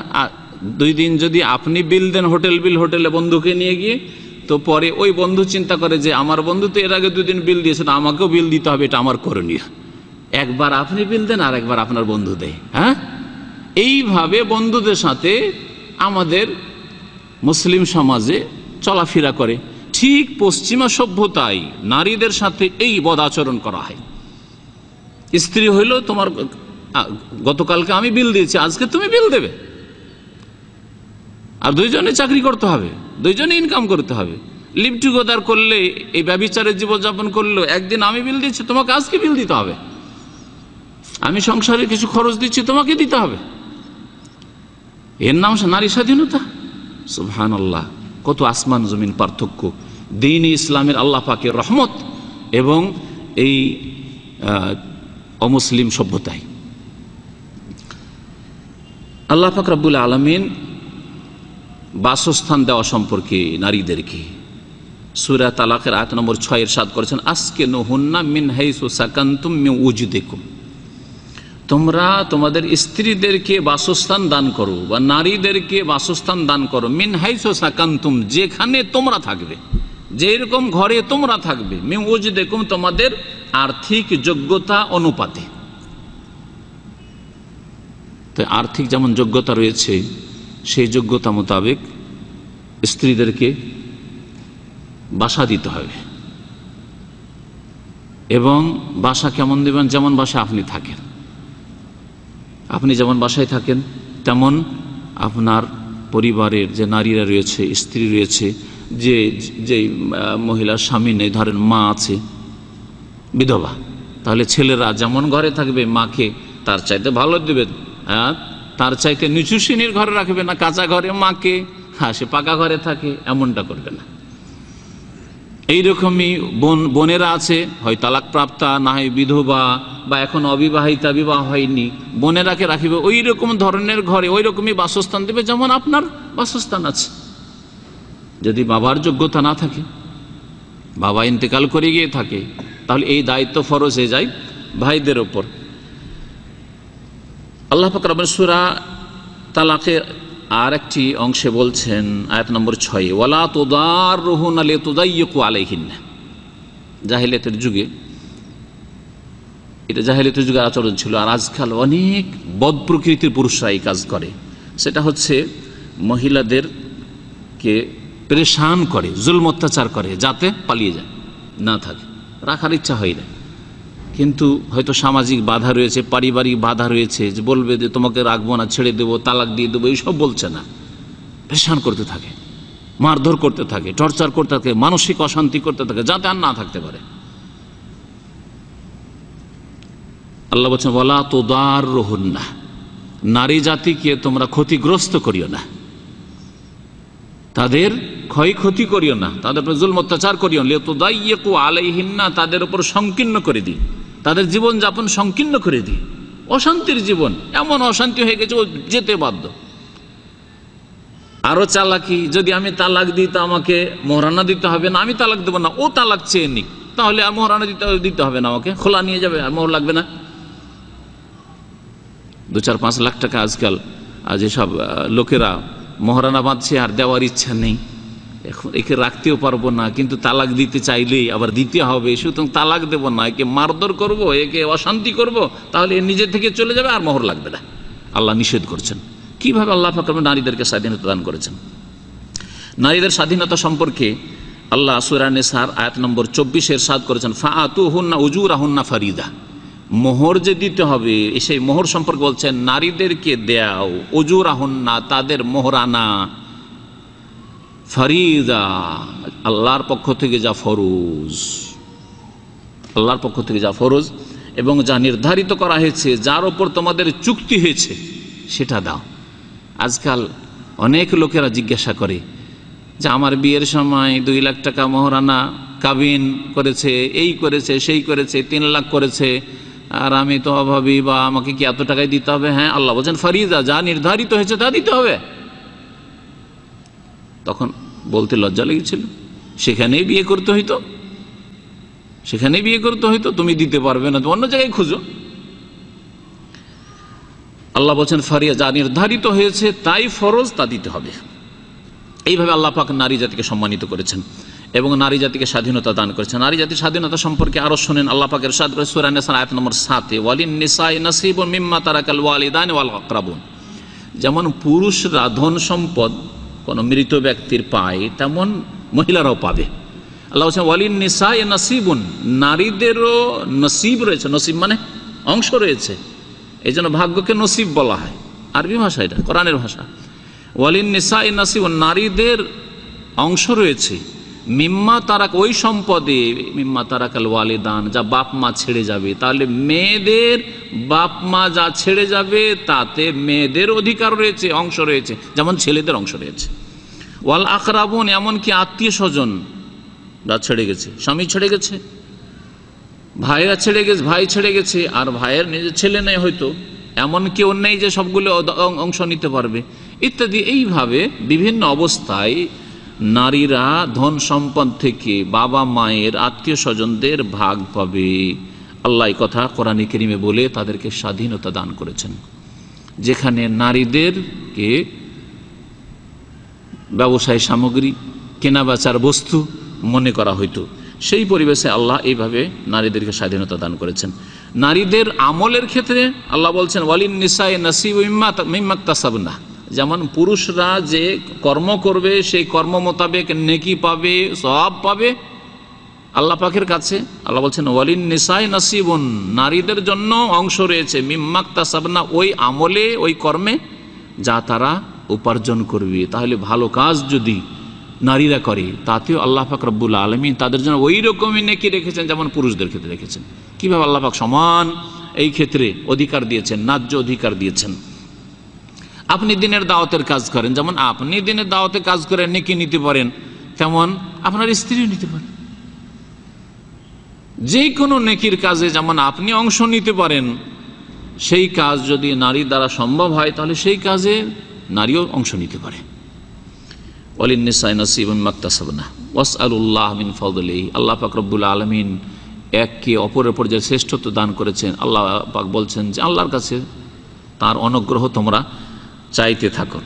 2 দিন যদি আপনি বিল দেন, হোটেল বিল, হোটেলে বন্ধুকে নিয়ে গিয়ে, তো পরে ওই বন্ধু চিন্তা করে যে আমার বন্ধু তো এর আগে 2 দিন বিল দিয়েছে, তো আমাকেও বিল দিতে হবে, এটা আমার করণীয়। একবার আপনি বিল দেন, আর একবার আপনার বন্ধু দেয়। হ্যাঁ, এইভাবে বন্ধুদের সাথে আমাদের মুসলিম সমাজে চলাফেরা করে। ঠিক পশ্চিমা সভ্যতায় নারীদের সাথে এই বদ আচরণ করা হয়। স্ত্রী হইল, তোমার গতকালকে আমি বিল দিয়েছি, আজকে তুমি বিল দেবে। আর দুইজনে চাকরি করতে হবে, দুইজনে ইনকাম করতে হবে। লিভ টুগেদার করলে, এই ব্যভিচারের জীবনযাপন করলেও একদিন আমি বিল দিচ্ছি, তোমাকে আজকে বিল দিতে হবে। আমি সংসারে কিছু খরচ দিচ্ছি, তোমাকে দিতে হবে। এর নাম নারী স্বাধীনতা। সুবহানাল্লাহ, কত আসমান জমিন পার্থক্য দ্বীন ইসলামের, আল্লাহ পাকের রহমত এবং এই অমুসলিম সভ্যতায়। আল্লাহ পাক রব্বুল আলামিন বাসস্থান দেওয়া সম্পর্কে নারীদেরকে সূরা তালাকের আয়াত নম্বর 6 ইরশাদ করেছেন, আসকিনুহুন্না মিন হাইসু সাকানতুম মিন উজদিকুম। তোমরা তোমাদের স্ত্রীদেরকে বাসস্থান দান করো, বা নারীদেরকে বাসস্থান দান করো, মিন হাইসু সাকানতুম, যেখানে তোমরা থাকবে, যেরকম ঘরে তোমরা থাকবে, মিন উজদিকুম, তোমাদের আর্থিক যোগ্যতা অনুপাতে। তো আর্থিক যেমন যোগ্যতা রয়েছে, সেই যোগ্যতা মোতাবেক স্ত্রীদেরকে বাসা দিতে হবে। এবং বাসা কেমন দেবেন? যেমন বাসায় আপনি থাকেন, আপনি যেমন বাসায় থাকেন তেমন আপনার পরিবারের যে নারীরা রয়েছে, স্ত্রী রয়েছে, যে মহিলার স্বামী নেই, ধরেন মা আছে, বিধবা, তাহলে ছেলেরা যেমন ঘরে থাকবে মাকে তার চাইতে ভালো দেবেন। হ্যাঁ, তার চাইতে নিচু শ্রেণীর ঘরে রাখবে না, কাঁচা ঘরে মাকে, হ্যাঁ সে পাকা ঘরে থাকে, এমনটা করবে না। এইরকমই বোনেরা আছে, হয় তালাক প্রাপ্তা, না হয় বিধবা, বা এখন অবিবাহিতা, বিবাহ হয়নি, বোনেরাকে রাখিবে ওই রকম ধরনের ঘরে, ওই রকমই বাসস্থান দেবে যেমন আপনার বাসস্থান আছে। যদি বাবার যোগ্যতা না থাকে, বাবা ইন্তেকাল করে গিয়ে থাকে, তাহলে এই দায়িত্ব ফরজ হয়ে যায় ভাইদের ওপর। আল্লাহ পাক রব্বুল সূরা তালাকের আর একটি অংশে বলছেন, আয়াত নম্বর 6, ওয়ালা তুদাররুহুনা লিতুদাইয়িকু আলাইহিন্না। জাহেলিয়াতের যুগে, এটা জাহেলিয়াতের যুগের আচরণ ছিল। আর আজকাল অনেক বদ প্রকৃতির পুরুষরা এই কাজ করে। সেটা হচ্ছে মহিলাদেরকে পেরেশান করে, জুলম অত্যাচার করে, যাতে পালিয়ে যায়, না থাকে, রাখার ইচ্ছা হয় না। কিন্তু হয়তো সামাজিক বাধা রয়েছে, পারিবারিক বাধা রয়েছে, যে বলবে যে তোমাকে রাখবো না, ছেড়ে দেবো, তালাক দিয়ে দেবো, এইসব বলছে না, পেরেশান করতে থাকে, মারধর করতে থাকে, টর্চার করতে থাকে, মানসিক অশান্তি করতে থাকে, যাতে আর না থাকতে পারে। আল্লাহ বলছেন ওয়ালা তুদাররুহুন্না, নারী জাতিকে তোমরা ক্ষতিগ্রস্ত করিও না, তাদের ক্ষয়ক্ষতি করিও না, তাদের উপর জুলম অত্যাচার করিও না। লিতুদাইয়িকু আলাইহিন্না, তাদের উপর সংকীর্ণ করে দিই, তাদের জীবন যাপন সংকীর্ণ করে দিই, অশান্তির জীবন, এমন অশান্তি হয়ে গেছে ও যেতে বাধ্য। আরো চালাকি, যদি আমি তালাক দিই তা আমাকে মোহরানা দিতে হবে না, আমি তালাক দেবো না, ও তালাক চেয়ে নিক, তাহলে আর মোহরানা দিতে হবে না, আমাকে খোলা নিয়ে যাবে, আর মোহর লাগবে না। 2-4-5 লাখ টাকা আজকাল যেসব লোকেরা মোহরানা বাঁধছে, আর দেওয়ার ইচ্ছা নেই, এখন একে রাখতেও পারবো না, কিন্তু তালাক দিতে চাইলেই আবার দিতে হবে, সুতরাং তালাক দেবো না, একে মারধর করব, একে অশান্তি করব, তাহলে এ নিজে থেকে চলে যাবে, আর মোহর লাগবে না। আল্লাহ নিষেধ করছেন। কিভাবে আল্লাহ পাক নারীদেরকে স্বাধীনতা দান করেছেন? নারীদের স্বাধীনতা সম্পর্কে আল্লাহ সূরা নিসার আয়াত নম্বর 24 ইরশাদ করেছেন, ফাআতুহুন্না উজুরাহুন্না ফারিদা, মোহর যে দিতে হবে, সেই মোহর সম্পর্কে বলছেন নারীদেরকে দেও, উজুরাহুন্না, তাদের মোহরানা, ফারিদা, আল্লাহর পক্ষ থেকে যা ফরজ, আল্লাহর পক্ষ থেকে যা ফরজ এবং যা নির্ধারিত করা হয়েছে, যার ওপর তোমাদের চুক্তি হয়েছে, সেটা দাও। আজকাল অনেক লোকেরা জিজ্ঞাসা করে যে আমার বিয়ের সময় 2 লাখ টাকা মোহরানা কাবিন করেছে, এই করেছে, সেই করেছে, 3 লাখ করেছে, আর আমি তো অভাবী, বা আমাকে কি এত টাকায় দিতে হবে? হ্যাঁ, আল্লাহ বলছেন ফারিদা, যা নির্ধারিত হয়েছে তা দিতে হবে। তখন বলতে লজ্জা লেগেছিল, সেখানেই বিয়ে করতে হইতো, সেখানেই বিয়ে করতে হইতো, তুমি দিতে পারবে না, তো অন্য জায়গায় খুঁজো। আল্লাহ বলছেন ফারিয়া, যা নির্ধারিত হয়েছে তাই ফরজ, তা দিতে হবে। এইভাবে আল্লাহ পাক নারী জাতিকে সম্মানিত করেছেন এবং নারী জাতিকে স্বাধীনতা দান করেছেন। নারী জাতির স্বাধীনতা সম্পর্কে আরো শুনেন, আল্লাহ পাক ইরশাদ করেছেন সূরা নিসা আয়াত নম্বর 7, ওয়ালিন নিসাই নাসিবুন মিম্মা তারাকাল ওয়ালিদান ওয়াল আকরাবুন, যেমন পুরুষরা ধন সম্পদ কোন মৃত ব্যক্তির পায়, তেমন মহিলারাও পাবে। আল্লাহ বলছেন ওয়ালিন নিসাই নাসিবুন, নারীদেরও নসিব রয়েছে, নসিব মানে অংশ রয়েছে, এই জন্য ভাগ্যকে নসিব বলা হয়, আরবি ভাষা, এটা কোরআনের ভাষা। ওয়ালিন নিসাই নাসিবুন, নারীদের অংশ রয়েছে, মিম্মা তারাক, ওই সম্পদে, মিম্মা তারাকাল ওয়ালিদান, যা বাপ মা ছেড়ে যাবে। তাহলে মেয়েদের বাপ মা যা ছেড়ে যাবে তাতে মেয়েদের অধিকার রয়েছে, অংশ রয়েছে, যেমন ছেলেদের অংশ রয়েছে। ওয়াল আকরাবুন, এমনকি আত্মীয় স্বজন যা ছেড়ে গেছে, স্বামী ছেড়ে গেছে, ভাইরা ছেড়ে গেছে, ভাই ছেড়ে গেছে, আর ভাইয়ের নিজের ছেলে নেই হয়তো, এমন কেউ নেই যে সবগুলো অংশ নিতে পারবে, ইত্যাদি। এইভাবে বিভিন্ন অবস্থায় নারীরা ধন সম্পদ থেকে বাবা মায়ের আত্মীয় স্বজনদের ভাগ পাবে। আল্লাহ এই কথা কোরআনে কারিমে বলে তাদেরকে স্বাধীনতা দান করেছেন। যেখানে নারীদেরকে ব্যবসায় সামগ্রী, কেনা বেচার বস্তু মনে করা হইতো, সেই পরিবেশে আল্লাহ এইভাবে নারীদেরকে স্বাধীনতা দান করেছেন। নারীদের আমলের ক্ষেত্রে আল্লাহ বলছেন ওয়ালিন নিসাই নাসিবুম মিম্মা ইকতাসাবনা, যেমন পুরুষরা যে কর্ম করবে সেই কর্ম মোতাবেক নেকি পাবে, সওয়াব পাবে আল্লাহ পাকের কাছে। আল্লাহ বলছেন ওয়ালিন নিসাই নাসিবুন, নারীদের জন্য অংশ রয়েছে মিম্মা ইকতাসাবনা, ওই আমলে, ওই কর্মে যা তারা উপার্জন করবে। তাহলে ভালো কাজ যদি নারীরা করে তাতেও আল্লাহ পাক রব্বুল আলামিন তাদের জন্য ওই রকমই নেকি রেখেছেন যেমন পুরুষদের ক্ষেত্রে রেখেছেন। কিভাবে আল্লাহ পাক সমান এই ক্ষেত্রে অধিকার দিয়েছেন, ন্যায্য অধিকার দিয়েছেন। আপনি দিনের দাওয়াতের কাজ করেন, যেমন আপনি দিনের দাওয়াতে কাজ করে নেকি নিতে পারেন, তেমন আপনার স্ত্রীও নিতে পারেন। যে কোনো নেকির কাজে যেমন আপনি অংশ নিতে পারেন, সেই কাজ যদি নারী দ্বারা সম্ভব হয় তাহলে সেই কাজে নারীও অংশ নিতে পারে। ওয়ালিন নিসাই নাসিবুম মিম্মা ইকতাসাবনা ওয়াসআলুল্লাহ মিন ফাদলিহি, আল্লাহ পাক রব্বুল আলামিন একে অপরের উপর যে শ্রেষ্ঠত্ব দান করেছেন, আল্লাহ পাক বলছেন যে আল্লাহর কাছে তার অনুগ্রহ তোমরা চাইতে থাকো।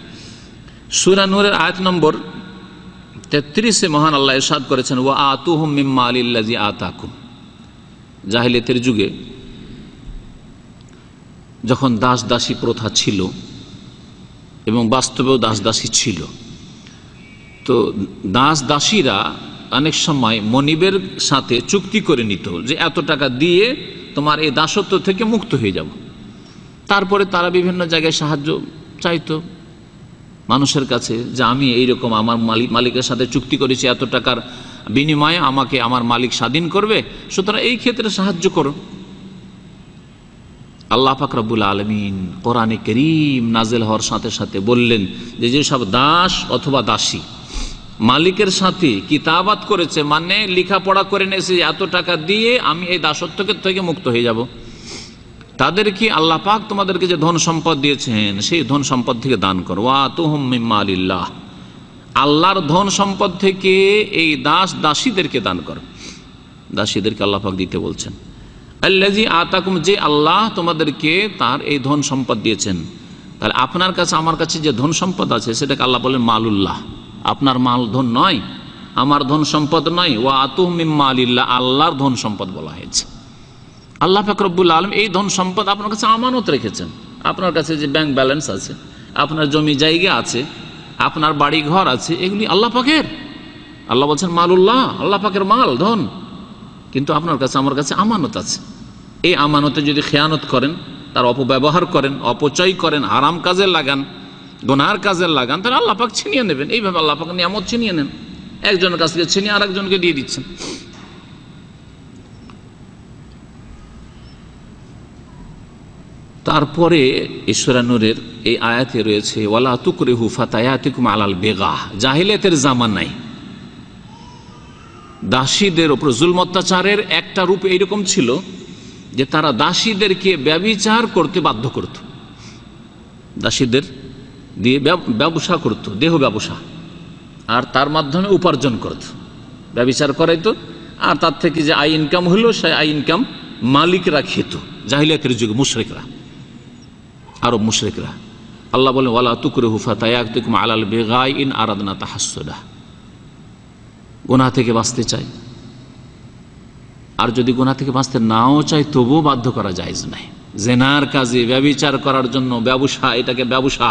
সূরা নূরের আয়াত নম্বর 33-এ মহান আল্লাহ ইরশাদ করেছেন ওয়া আতুহুম মিম্মা আলিল্লাযী আতাকুম। জাহিলিয়াতের যুগে যখন দাস দাসী প্রথা ছিল এবং বাস্তবেও দাস দাসী ছিল, তো দাস দাসীরা অনেক সময় মনিবের সাথে চুক্তি করে নিত যে এত টাকা দিয়ে তোমার এই দাসত্ব থেকে মুক্ত হয়ে যাব। তারপরে তারা বিভিন্ন জায়গায় সাহায্য চাইতো মানুষের কাছে, যে আমি এইরকম আমার মালিকের সাথে চুক্তি করেছি, এত টাকার বিনিময়ে আমাকে আমার মালিক স্বাধীন করবে, সুতরাং এই ক্ষেত্রে সাহায্য করো। আল্লাহ পাক রব্বুল আলামিন কোরআনে কারীম নাযিল হওয়ার সাথে সাথে বললেন যে যেসব দাস অথবা দাসী মালিকের সাথে কিতাবাত করেছে, মানে লেখাপড়া করে নিয়েছে, এত টাকা দিয়ে আমি এই দাসত্ব থেকে মুক্ত হয়ে যাব, তাদেরকে আল্লাহ পাক তোমাদেরকে যে ধন সম্পদ দিয়েছেন সেই ধন সম্পদ থেকে দান করো। ওয়া তুহুম মিম্মা লিল্লাহ, আল্লাহর ধন সম্পদ থেকে এই দাস দাসীদেরকে দান করো। দাসীদেরকে আল্লাহ পাক দিতে বলছেন। আল্লাযী আতাকুম, যে আল্লাহ তোমাদেরকে তার এই ধন সম্পদ দিয়েছেন। তাহলে আপনার কাছে আমার কাছে যে ধন সম্পদ আছে সেটাকে আল্লাহ বলেন মালুল্লাহ, আপনার মাল ধন নয়, আমার ধন সম্পদ নয়। ওয়া আতুহুম মিম্মা লিল্লাহ, আল্লাহর ধন সম্পদ বলা হয়েছে। আল্লাহ পাক রব্বুল আলামিন এই ধন সম্পদ আপনার কাছে আমানত রেখেছেন। আপনার কাছে যে ব্যাংক ব্যালেন্স আছে, আপনার জমি জায়গা আছে, আপনার বাড়ি ঘর আছে, এগুলি আল্লাহ পাকের। আল্লাহ বলছেন মালুল্লাহ, আল্লাহ পাকের মাল ধন, কিন্তু আপনার কাছে আমার কাছে আমানত আছে। এই আমানতে যদি খেয়ানত করেন, তার অপব্যবহার করেন, অপচয় করেন, হারাম কাজে লাগান, গুনার কাজে লাগান, তাহলে আল্লাহ পাক ছিনিয়ে নেবেন। এইভাবে আল্লাহ পাক নিয়ামত ছিনিয়ে নেন, একজনের কাছ থেকে ছিনিয়ে আরেকজনকে দিয়ে দিচ্ছেন। তারপরে সূরা নূরের এই আয়াতে রয়েছে ওয়ালা তুকরিহু ফাতায়াতিকুম আলাল বিগাহ, জাহিলিয়াতের জামানায় দাসীদের উপর জুলম অত্যাচারের একটা রূপ এইরকম ছিল যে তারা দাসীদেরকে ব্যভিচার করতে বাধ্য করত, দাসীদের দিয়ে ব্যবসা করত, দেহ ব্যবসা, আর তার মাধ্যমে উপার্জন করত, ব্যভিচার করাইতো, আর তার থেকে যে আয় ইনকাম হলো সেই আয় ইনকাম মালিকরা খেত। জাহিলিয়াতের যুগে মুশরিকরা, আরব মুশরিকরা। আল্লাহ বলেন ওয়ালা তুকরিহু ফাতায়াতিকুম আলাল বিগাই ইন আরাদনা তাহাসসুদা, গুনাহ থেকে বাঁচতে চাই, আর যদি গুনাহ থেকে বাঁচতে নাও চাই তবুও বাধ্য করা জায়েজ নাই। জেনার কাজে ব্যভিচার করার জন্য ব্যবসা, এটাকে ব্যবসা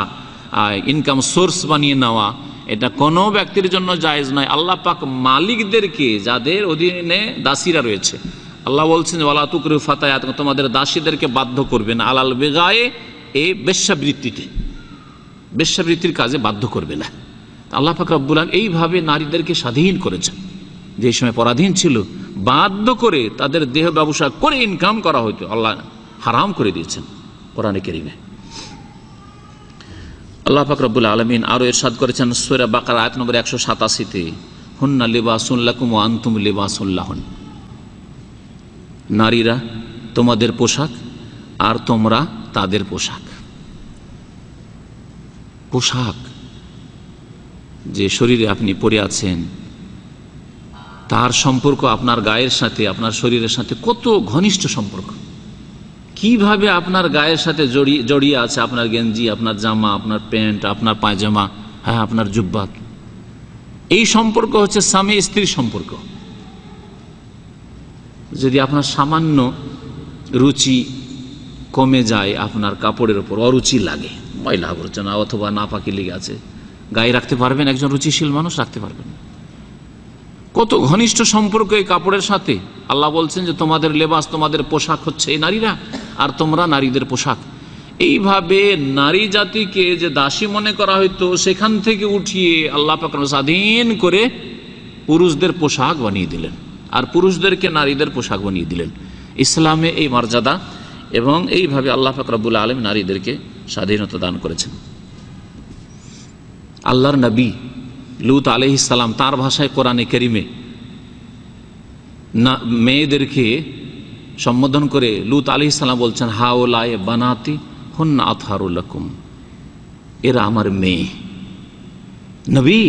ইনকাম সোর্স বানিয়ে নেওয়া, এটা কোনো ব্যক্তির জন্য জায়েজ নয়। আল্লাহ পাক মালিকদেরকে, যাদের অধীনে দাসীরা রয়েছে, আল্লাহ বলছেন ওয়ালা তুকরিহু ফাতায়াতিকুম, তোমাদের দাসীদেরকে বাধ্য করবেন আলাল বিগায়ে, এই বেশ্যাবৃত্তিতে, বেশ্যাবৃত্তির কাজে বাধ্য করবে না। আল্লাহ পাক রব্বুল আলামিন এইভাবে নারীদেরকে স্বাধীন করেছেন, যে সময় পরাধীন ছিল, বাধ্য করে তাদের দেহ ব্যবসা করে ইনকাম করা হতো, আল্লাহ হারাম করে দিয়েছেন কোরআনে কারীমে। আল্লাহ পাক রব্বুল আলামিন আরো ইরশাদ করেছেন সূরা বাকারা আয়াত নম্বর 187-তে, হুন্না লিবাসুন লাকুম ওয়া আনতুম লিবাসুন লাহুন, নারীরা তোমাদের পোশাক আর তোমরা তাদের পোশাক। পোশাক যে শরীরে আপনি পরে আছেন তার সম্পর্ক আপনার গায়ের সাথে, আপনার শরীরের সাথে কত ঘনিষ্ঠ সম্পর্ক, কিভাবে আপনার গায়ের সাথে জড়িয়ে আছে আপনার গেঞ্জি, আপনার জামা, আপনার প্যান্ট, আপনার পায়জামা, হ্যাঁ আপনার জুব্বা। এই সম্পর্ক হচ্ছে স্বামী স্ত্রীর সম্পর্ক। যদি আপনার সামান্য রুচি কমে যায়, আপনার কাপড়ের উপর অরুচি লাগে, ময়লা আবর্জনা অথবা নাপাকি লেগে আছে, গায়ে রাখতে পারবেন? একজন রুচিশীল মানুষ রাখতে পারবেন? কত ঘনিষ্ঠ সম্পর্ক এই কাপড়ের সাথে। আল্লাহ বলছেন যে তোমাদের লেবাস, তোমাদের পোশাক হচ্ছে এই নারীরা, আর তোমরা নারীদের পোশাক। এইভাবে নারী জাতিকে যে দাসী মনে করা হইতো, সেখান থেকে উঠিয়ে আল্লাহ পাক স্বাধীন করে পুরুষদের পোশাক বানিয়ে দিলেন, আর পুরুষদেরকে নারীদের পোশাক বানিয়ে দিলেন। ইসলামে এই মর্যাদা, এবং এইভাবে আল্লাহ পাক রব্বুল আলামিন নারীদেরকে স্বাধীনতা দান করেছেন। আল্লাহর নবী লূত আলাইহিস সালাম তার ভাষায় কোরআনে কারীমে মেয়েদেরকে সম্বোধন করে লূত আলাইহিস সালাম বলছেন হাওলায়ে বানাতি হুন্না আতহারুল লাকুম, এরা আমার মেয়ে। নবী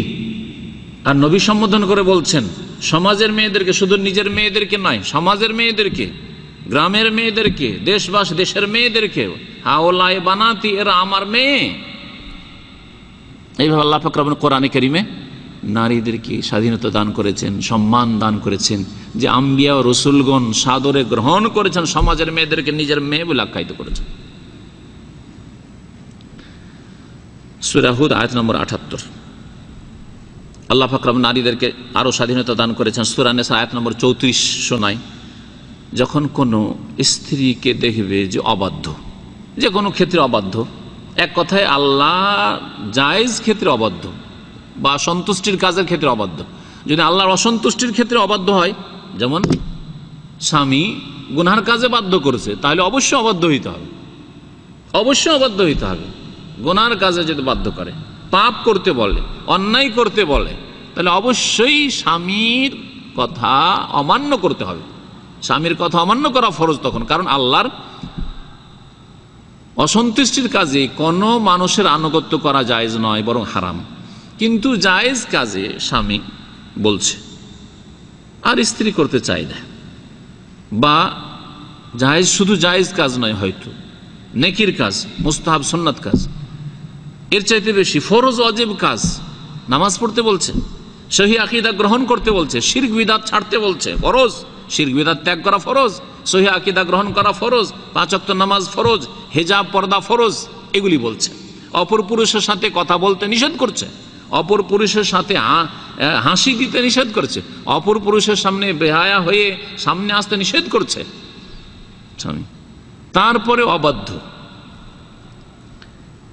আর নবী সম্বোধন করে বলছেন সমাজের মেয়েদেরকে, শুধু নিজের মেয়েদেরকে নয়, সমাজের মেয়েদেরকে, গ্রামের মেয়েদেরকে, দেশের মেয়েদেরকে, হাওলায়ে বানাতি, এরা আমার মেয়ে। এইভাবে আল্লাহ পাক রব্বুল কোরআনে কারীমে নারীদেরকে স্বাধীনতা দান করেছেন, সম্মান দান করেছেন, যে আম্বিয়া ও রসুলগণ সাদরে গ্রহণ করেছেন, সমাজের মেয়েদেরকে নিজের মেয়ে বলে আখ্যায়িত করেছেন। সূরা হুদ আয়াত নম্বর 78। আল্লাহ পাক রব্বুল নারীদেরকে আরো স্বাধীনতা দান করেছেন। সূরা নিসা আয়াত নম্বর 34 শোনায় যখন কোনো স্ত্রীকে দেখবে যে অবাধ্য, যে কোনো ক্ষেত্রে অবাধ্য, এক কথায় আল্লাহ জায়েজ ক্ষেত্রে অবাধ্য বা সন্তুষ্টির কাজের ক্ষেত্রে অবাধ্য। যদি আল্লাহর অসন্তুষ্টির ক্ষেত্রে অবাধ্য হয়, যেমন স্বামী গুনার কাজে বাধ্য করেছে, তাহলে অবশ্যই অবাধ্য হইতে হবে, অবশ্যই অবাধ্য হইতে হবে। গুনার কাজে যদি বাধ্য করে, পাপ করতে বলে, অন্যায় করতে বলে, তাহলে অবশ্যই স্বামীর কথা অমান্য করতে হবে। স্বামীর কথা অমান্য করা ফরজ তখন, কারণ আল্লাহর অসন্তুষ্টির কাজে কোনো মানুষের আনুগত্য করা জায়েজ নয়, বরং হারাম। কিন্তু জায়েজ কাজে স্বামী বলছে আর স্ত্রী করতে চায় না, বা জায়েজ শুধু জায়েজ কাজ নয়, হয়তো নেকির কাজ, মুস্তাহাব সুন্নাত কাজ, এর চাইতে বেশি ফরজ ওয়াজিব কাজ, নামাজ পড়তে বলছে, সহি আকীদা গ্রহণ করতে বলছে, শিরক বিদআত ছাড়তে বলছে, ফরজ। শিরক বিদআত ত্যাগ করা ফরজ, সহি আকীদা গ্রহণ করা ফরজ, 5 ওয়াক্ত নামাজ ফরজ, হিজাব পর্দা ফরজ, এগুলি বলছে। অপর পুরুষের সাথে কথা বলতে নিষেধ করছে, অপর পুরুষের সাথে হাসি দিতে নিষেধ করছে, অপর পুরুষের সামনে বেহায়া হয়ে সামনে আসতে নিষেধ করছে স্বামী। তারপরে অবাধ্য,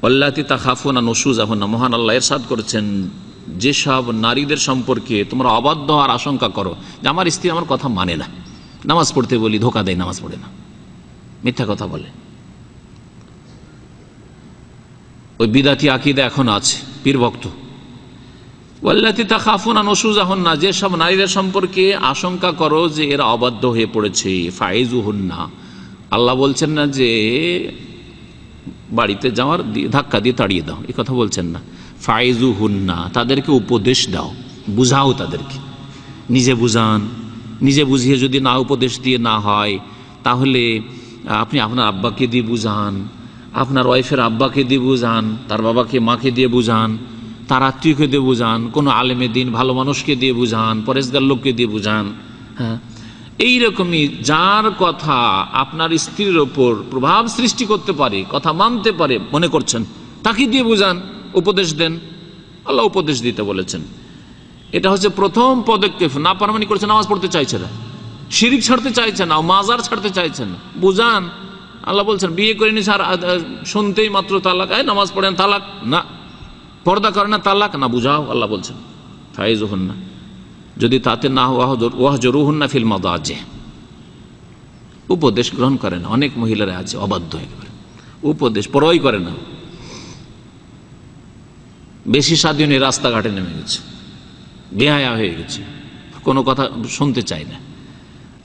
আল্লাতি তাখাফুনা নুশুজাহুন্না, মহান আল্লাহ ইরশাদ করেছেন, যেসব নারীদের সম্পর্কে তোমরা অবাধ্য হওয়ার আশঙ্কা করো, যে আমার স্ত্রী আমার কথা মানে না, নামাজ পড়তে বলি ধোকা দেয়, নামাজ পড়ে না, মিথ্যা কথা বলে, ওই বিদাতি আকীদা এখন আছে, পীর ভক্ত। ওয়াল্লাতি তাখাফুনা নুশুজাহুন্না, যেসব নারীদের সম্পর্কে আশঙ্কা করো যে এরা অবাধ্য হয়ে পড়েছে, ফাইজুহুন্না, আল্লাহ বলছেন না যে বাড়িতে যাওয়ার ধাক্কা দিয়ে তাড়িয়ে দাও, এই কথা বলছেন না। ফাইজুহুন্না, তাদেরকে উপদেশ দাও, বুঝাও তাদেরকে, নিজে বুঝান, নিজে বুঝিয়ে যদি না উপদেশ দিয়ে না হয়, তাহলে আপনি আপনার আব্বাকে দিয়ে বুঝান, আপনার ওয়াইফের আব্বাকে দিয়ে বুঝান, তার বাবাকে মাকে দিয়ে বুঝান, তার আত্মীয়কে দিয়ে বুঝান, কোনো আলেমে দিন ভালো মানুষকে দিয়ে বুঝান, পরেশগার লোককে দিয়ে বুঝান। হ্যাঁ, এইরকমই যার কথা আপনার স্ত্রীর ওপর প্রভাব সৃষ্টি করতে পারে, কথা মানতে পারে মনে করছেন, তাকে দিয়ে বুঝান, উপদেশ দেন। আল্লাহ উপদেশ দিতে বলেছেন। এটা হচ্ছে প্রথম পদক্ষেপ। না পারমানি করছে, নামাজ পড়তে চাইছে না, শিরিক ছাড়তে চাইছে না, মাজার ছাড়তে চাইছে না, বুঝান। আল্লাহ বলছেন বিয়ে করে নিছে আর শুনতেই মাত্র তালাক, নামাজ পড়েন তালাক না, পর্দা করে না তালাক না, বুঝাও। আল্লাহ বলছেন ফাইজুহুন্না, যদি তাতে না ওয়াহজুরুহুন্না ফিল মাদাজি, উপদেশ গ্রহণ করে না। অনেক মহিলারা আছে অবাধ্য একেবারে, উপদেশ পরোয়াই করে না, বেশি স্বাধীন রাস্তাঘাটে নেমে গেছে, বেহায়া হয়ে গেছে, কোনো কথা শুনতে চায় না।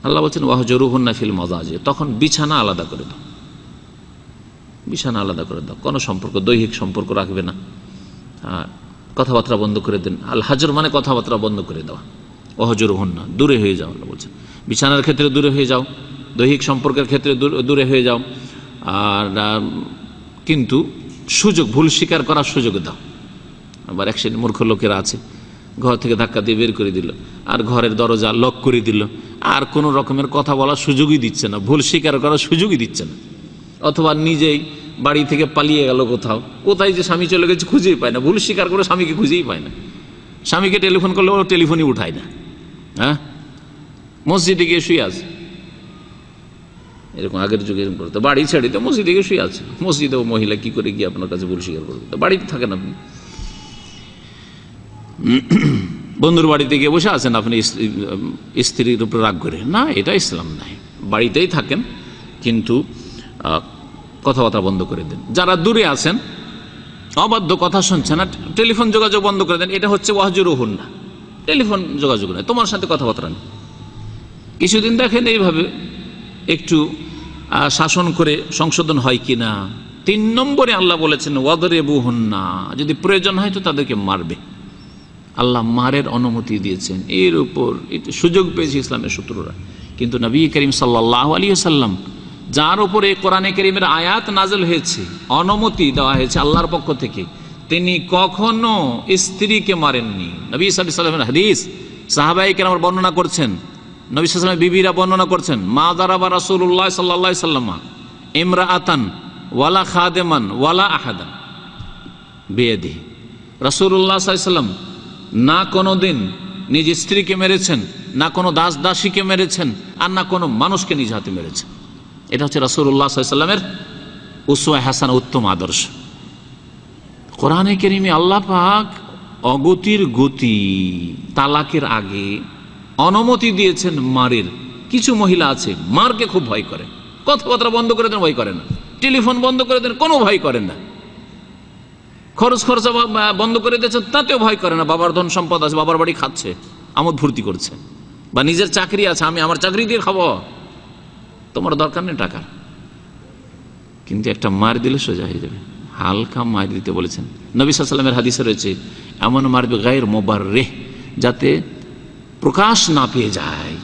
আল্লাহ বলছেন ওয়াহজুরুহুন্না ফিল মাদাজি, তখন বিছানা আলাদা করে দাও, বিছানা আলাদা করে দাও, কোনো সম্পর্ক দৈহিক সম্পর্ক রাখবে না, কথাবার্তা বন্ধ করে দেন। আল হাজর মানে কথাবার্তা বন্ধ করে দেওয়া, ওয়াহজুরুহুন্না, দূরে হয়ে যাও। আল্লাহ বলছেন বিছানার ক্ষেত্রে দূরে হয়ে যাও, দৈহিক সম্পর্কের ক্ষেত্রে দূরে হয়ে যাও, আর কিন্তু সুযোগ, ভুল স্বীকার করার সুযোগ দাও। আবার এক শ্রেণীর মূর্খ লোকেরা আছে, ঘর থেকে ধাক্কা দিয়ে বের করে দিল, আর ঘরের দরজা লক করে দিল, আর কোনো রকমের কথা বলার সুযোগই দিচ্ছে না, ভুল স্বীকার করার সুযোগই দিচ্ছে না। অথবা নিজেই বাড়ি থেকে পালিয়ে গেল কোথাও, কোথায় যে স্বামী চলে গেছে খুঁজেই পায় না, ভুল স্বীকার করে স্বামীকে খুঁজেই পায় না, স্বামীকে টেলিফোন করলে ও টেলিফোনই উঠায় না, হ্যাঁ, মসজিদে গিয়ে শুয়ে আছে। এরকম আগের যুগে এরকম করতো, বাড়ি ছেড়ে তো মসজিদে গিয়ে শুয়ে আছে। মসজিদে ও মহিলা কি করে গিয়ে আপনার কাছে ভুল স্বীকার করবে? বাড়িতে থাকেন আপনি, বন্ধুর বাড়িতে গিয়ে বসে আছেন আপনি স্ত্রীর উপর রাগ করে, না, এটা ইসলাম নাই। বাড়িতেই থাকেন কিন্তু কথাবার্তা বন্ধ করে দেন। যারা দূরে আছেন, অবাধ্য, কথা শুনছেন না, টেলিফোন যোগাযোগ বন্ধ করে দেন। এটা হচ্ছে ওয়াহজুরুহুন্না, টেলিফোন যোগাযোগ নয়, তোমার সাথে কথাবার্তা নেই। কিছুদিন দেখেন এইভাবে একটু শাসন করে সংশোধন হয় কিনা। 3 নম্বরে আল্লাহ বলেছেন ওয়াদরিবুহুন্না, যদি প্রয়োজন হয় তো তাদেরকে মারবে। আল্লাহ মারের অনুমতি দিয়েছেন, এর উপর সুযোগ পেয়েছে ইসলামের শত্রুরা। কিন্তু নবী করিম সাল্লাল্লাহু আলাইহি ওয়াসাল্লাম, যার উপরে কোরআনে কারীমের আয়াত নাযিল হয়েছে, অনুমতি দেওয়া হয়েছে আল্লাহর পক্ষ থেকে, তিনি কখনো স্ত্রীকে মারেননি। নবী সাল্লাল্লাহু আলাইহি ওয়াসাল্লামের হাদিস সাহাবায়ে কেরাম বর্ণনা করছেন, নবী সাল্লাল্লাহু আলাইহি ওয়াসাল্লামের বিবিরা বর্ণনা করছেন, মা দারাবা রাসূলুল্লাহ সাল্লাল্লাহু আলাইহি ওয়াসাল্লাম ইমরাআতান ওয়ালা খাদেমান ওয়ালা আহাদান বিয়াদিহি। রাসূলুল্লাহ সাল্লাল্লাহু আলাইহি ওয়াসাল্লাম না কোনোদিন নিজ স্ত্রীকে মেরেছেন, না কোনো দাস দাসীকে মেরেছেন, আর না কোনো মানুষকে নিজ হাতে মেরেছেন। এটা হচ্ছে রাসূলুল্লাহ সাল্লাল্লাহু আলাইহি ওয়াসাল্লামের উসওয়া হাসানা, উত্তম আদর্শ। কোরআনে কারীমে আল্লাহ পাক অগতির গতি, তালাকের আগে অনুমতি দিয়েছেন মারের। কিছু মহিলা আছে মারকে খুব ভয় করে, কথাবার্তা বন্ধ করে দেন ভয় করে না, টেলিফোন বন্ধ করে দেন কোনো ভয় করেন না, খরচা বন্ধ করে দিয়েছেন তাতেও ভয় করে না। বাবার ধন সম্পদ আছে, বাবার বাড়ি খাচ্ছে, আমোদ ফুর্তি করছে, বা নিজের চাকরি আছে, আমি আমার চাকরি দিয়ে খাবো, তোমার দরকার নেই টাকা। কিন্তু একটা মার দিলে সোজা হয়ে যাবে, হালকা মার দিতে বলেছেন। নবী সাল্লাল্লাহু আলাইহি ওয়াসাল্লামের হাদিসে রয়েছে এমন মারবে গায়র মুবাররিহ, যাতে প্রকাশ না পেয়ে যায়,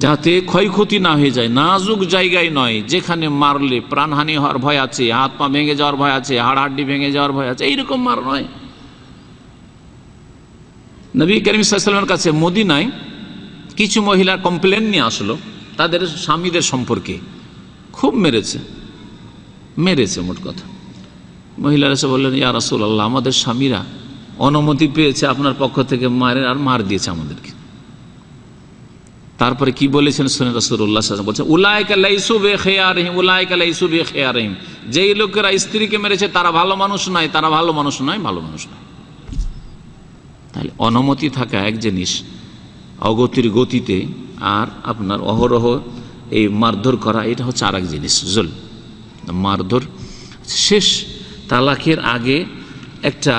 যাতে ক্ষয়ক্ষতি না হয়ে যায়, নাজুক জায়গায় নয়, যেখানে মারলে প্রাণহানি হওয়ার ভয় আছে, হাত পা ভেঙে যাওয়ার ভয় আছে, হাড়হাড্ডি ভেঙে যাওয়ার ভয় আছে, এইরকম মার নয়। নবী করিম সাল্লাল্লাহু আলাইহি ওয়াসাল্লামের কাছে মদিনায় কিছু মহিলা কমপ্লেন নিয়ে আসলো তাদের স্বামীদের সম্পর্কে, খুব মেরেছে মোট কথা। মহিলারা এসে বললেন, ইয়া রাসূলুল্লাহ, আমাদের স্বামীরা অনুমতি পেয়েছে আপনার পক্ষ থেকে মারের, আর মার দিয়েছে আমাদেরকে। তারপরে কি বলেছেন শুনে রাসূলুল্লাহ সাল্লাল্লাহু আলাইহি ওয়াসাল্লাম বলছেন, উলাইকা লাইসু বিখিয়ারিহিম, উলাইকা লাইসু বিখিয়ারিহিম, যেই লোকেরা স্ত্রীকে মেরেছে তারা ভালো মানুষ নয়, তারা ভালো মানুষ নয়, ভালো মানুষ নয়। তাহলে অনুমতি থাকা এক জিনিস, অগতির গতিতে আর আপনার অহরহ এই মারধর করা, এটা হচ্ছে আর এক জিনিস, জুলম, মারধর। শেষ তালাকের আগে একটা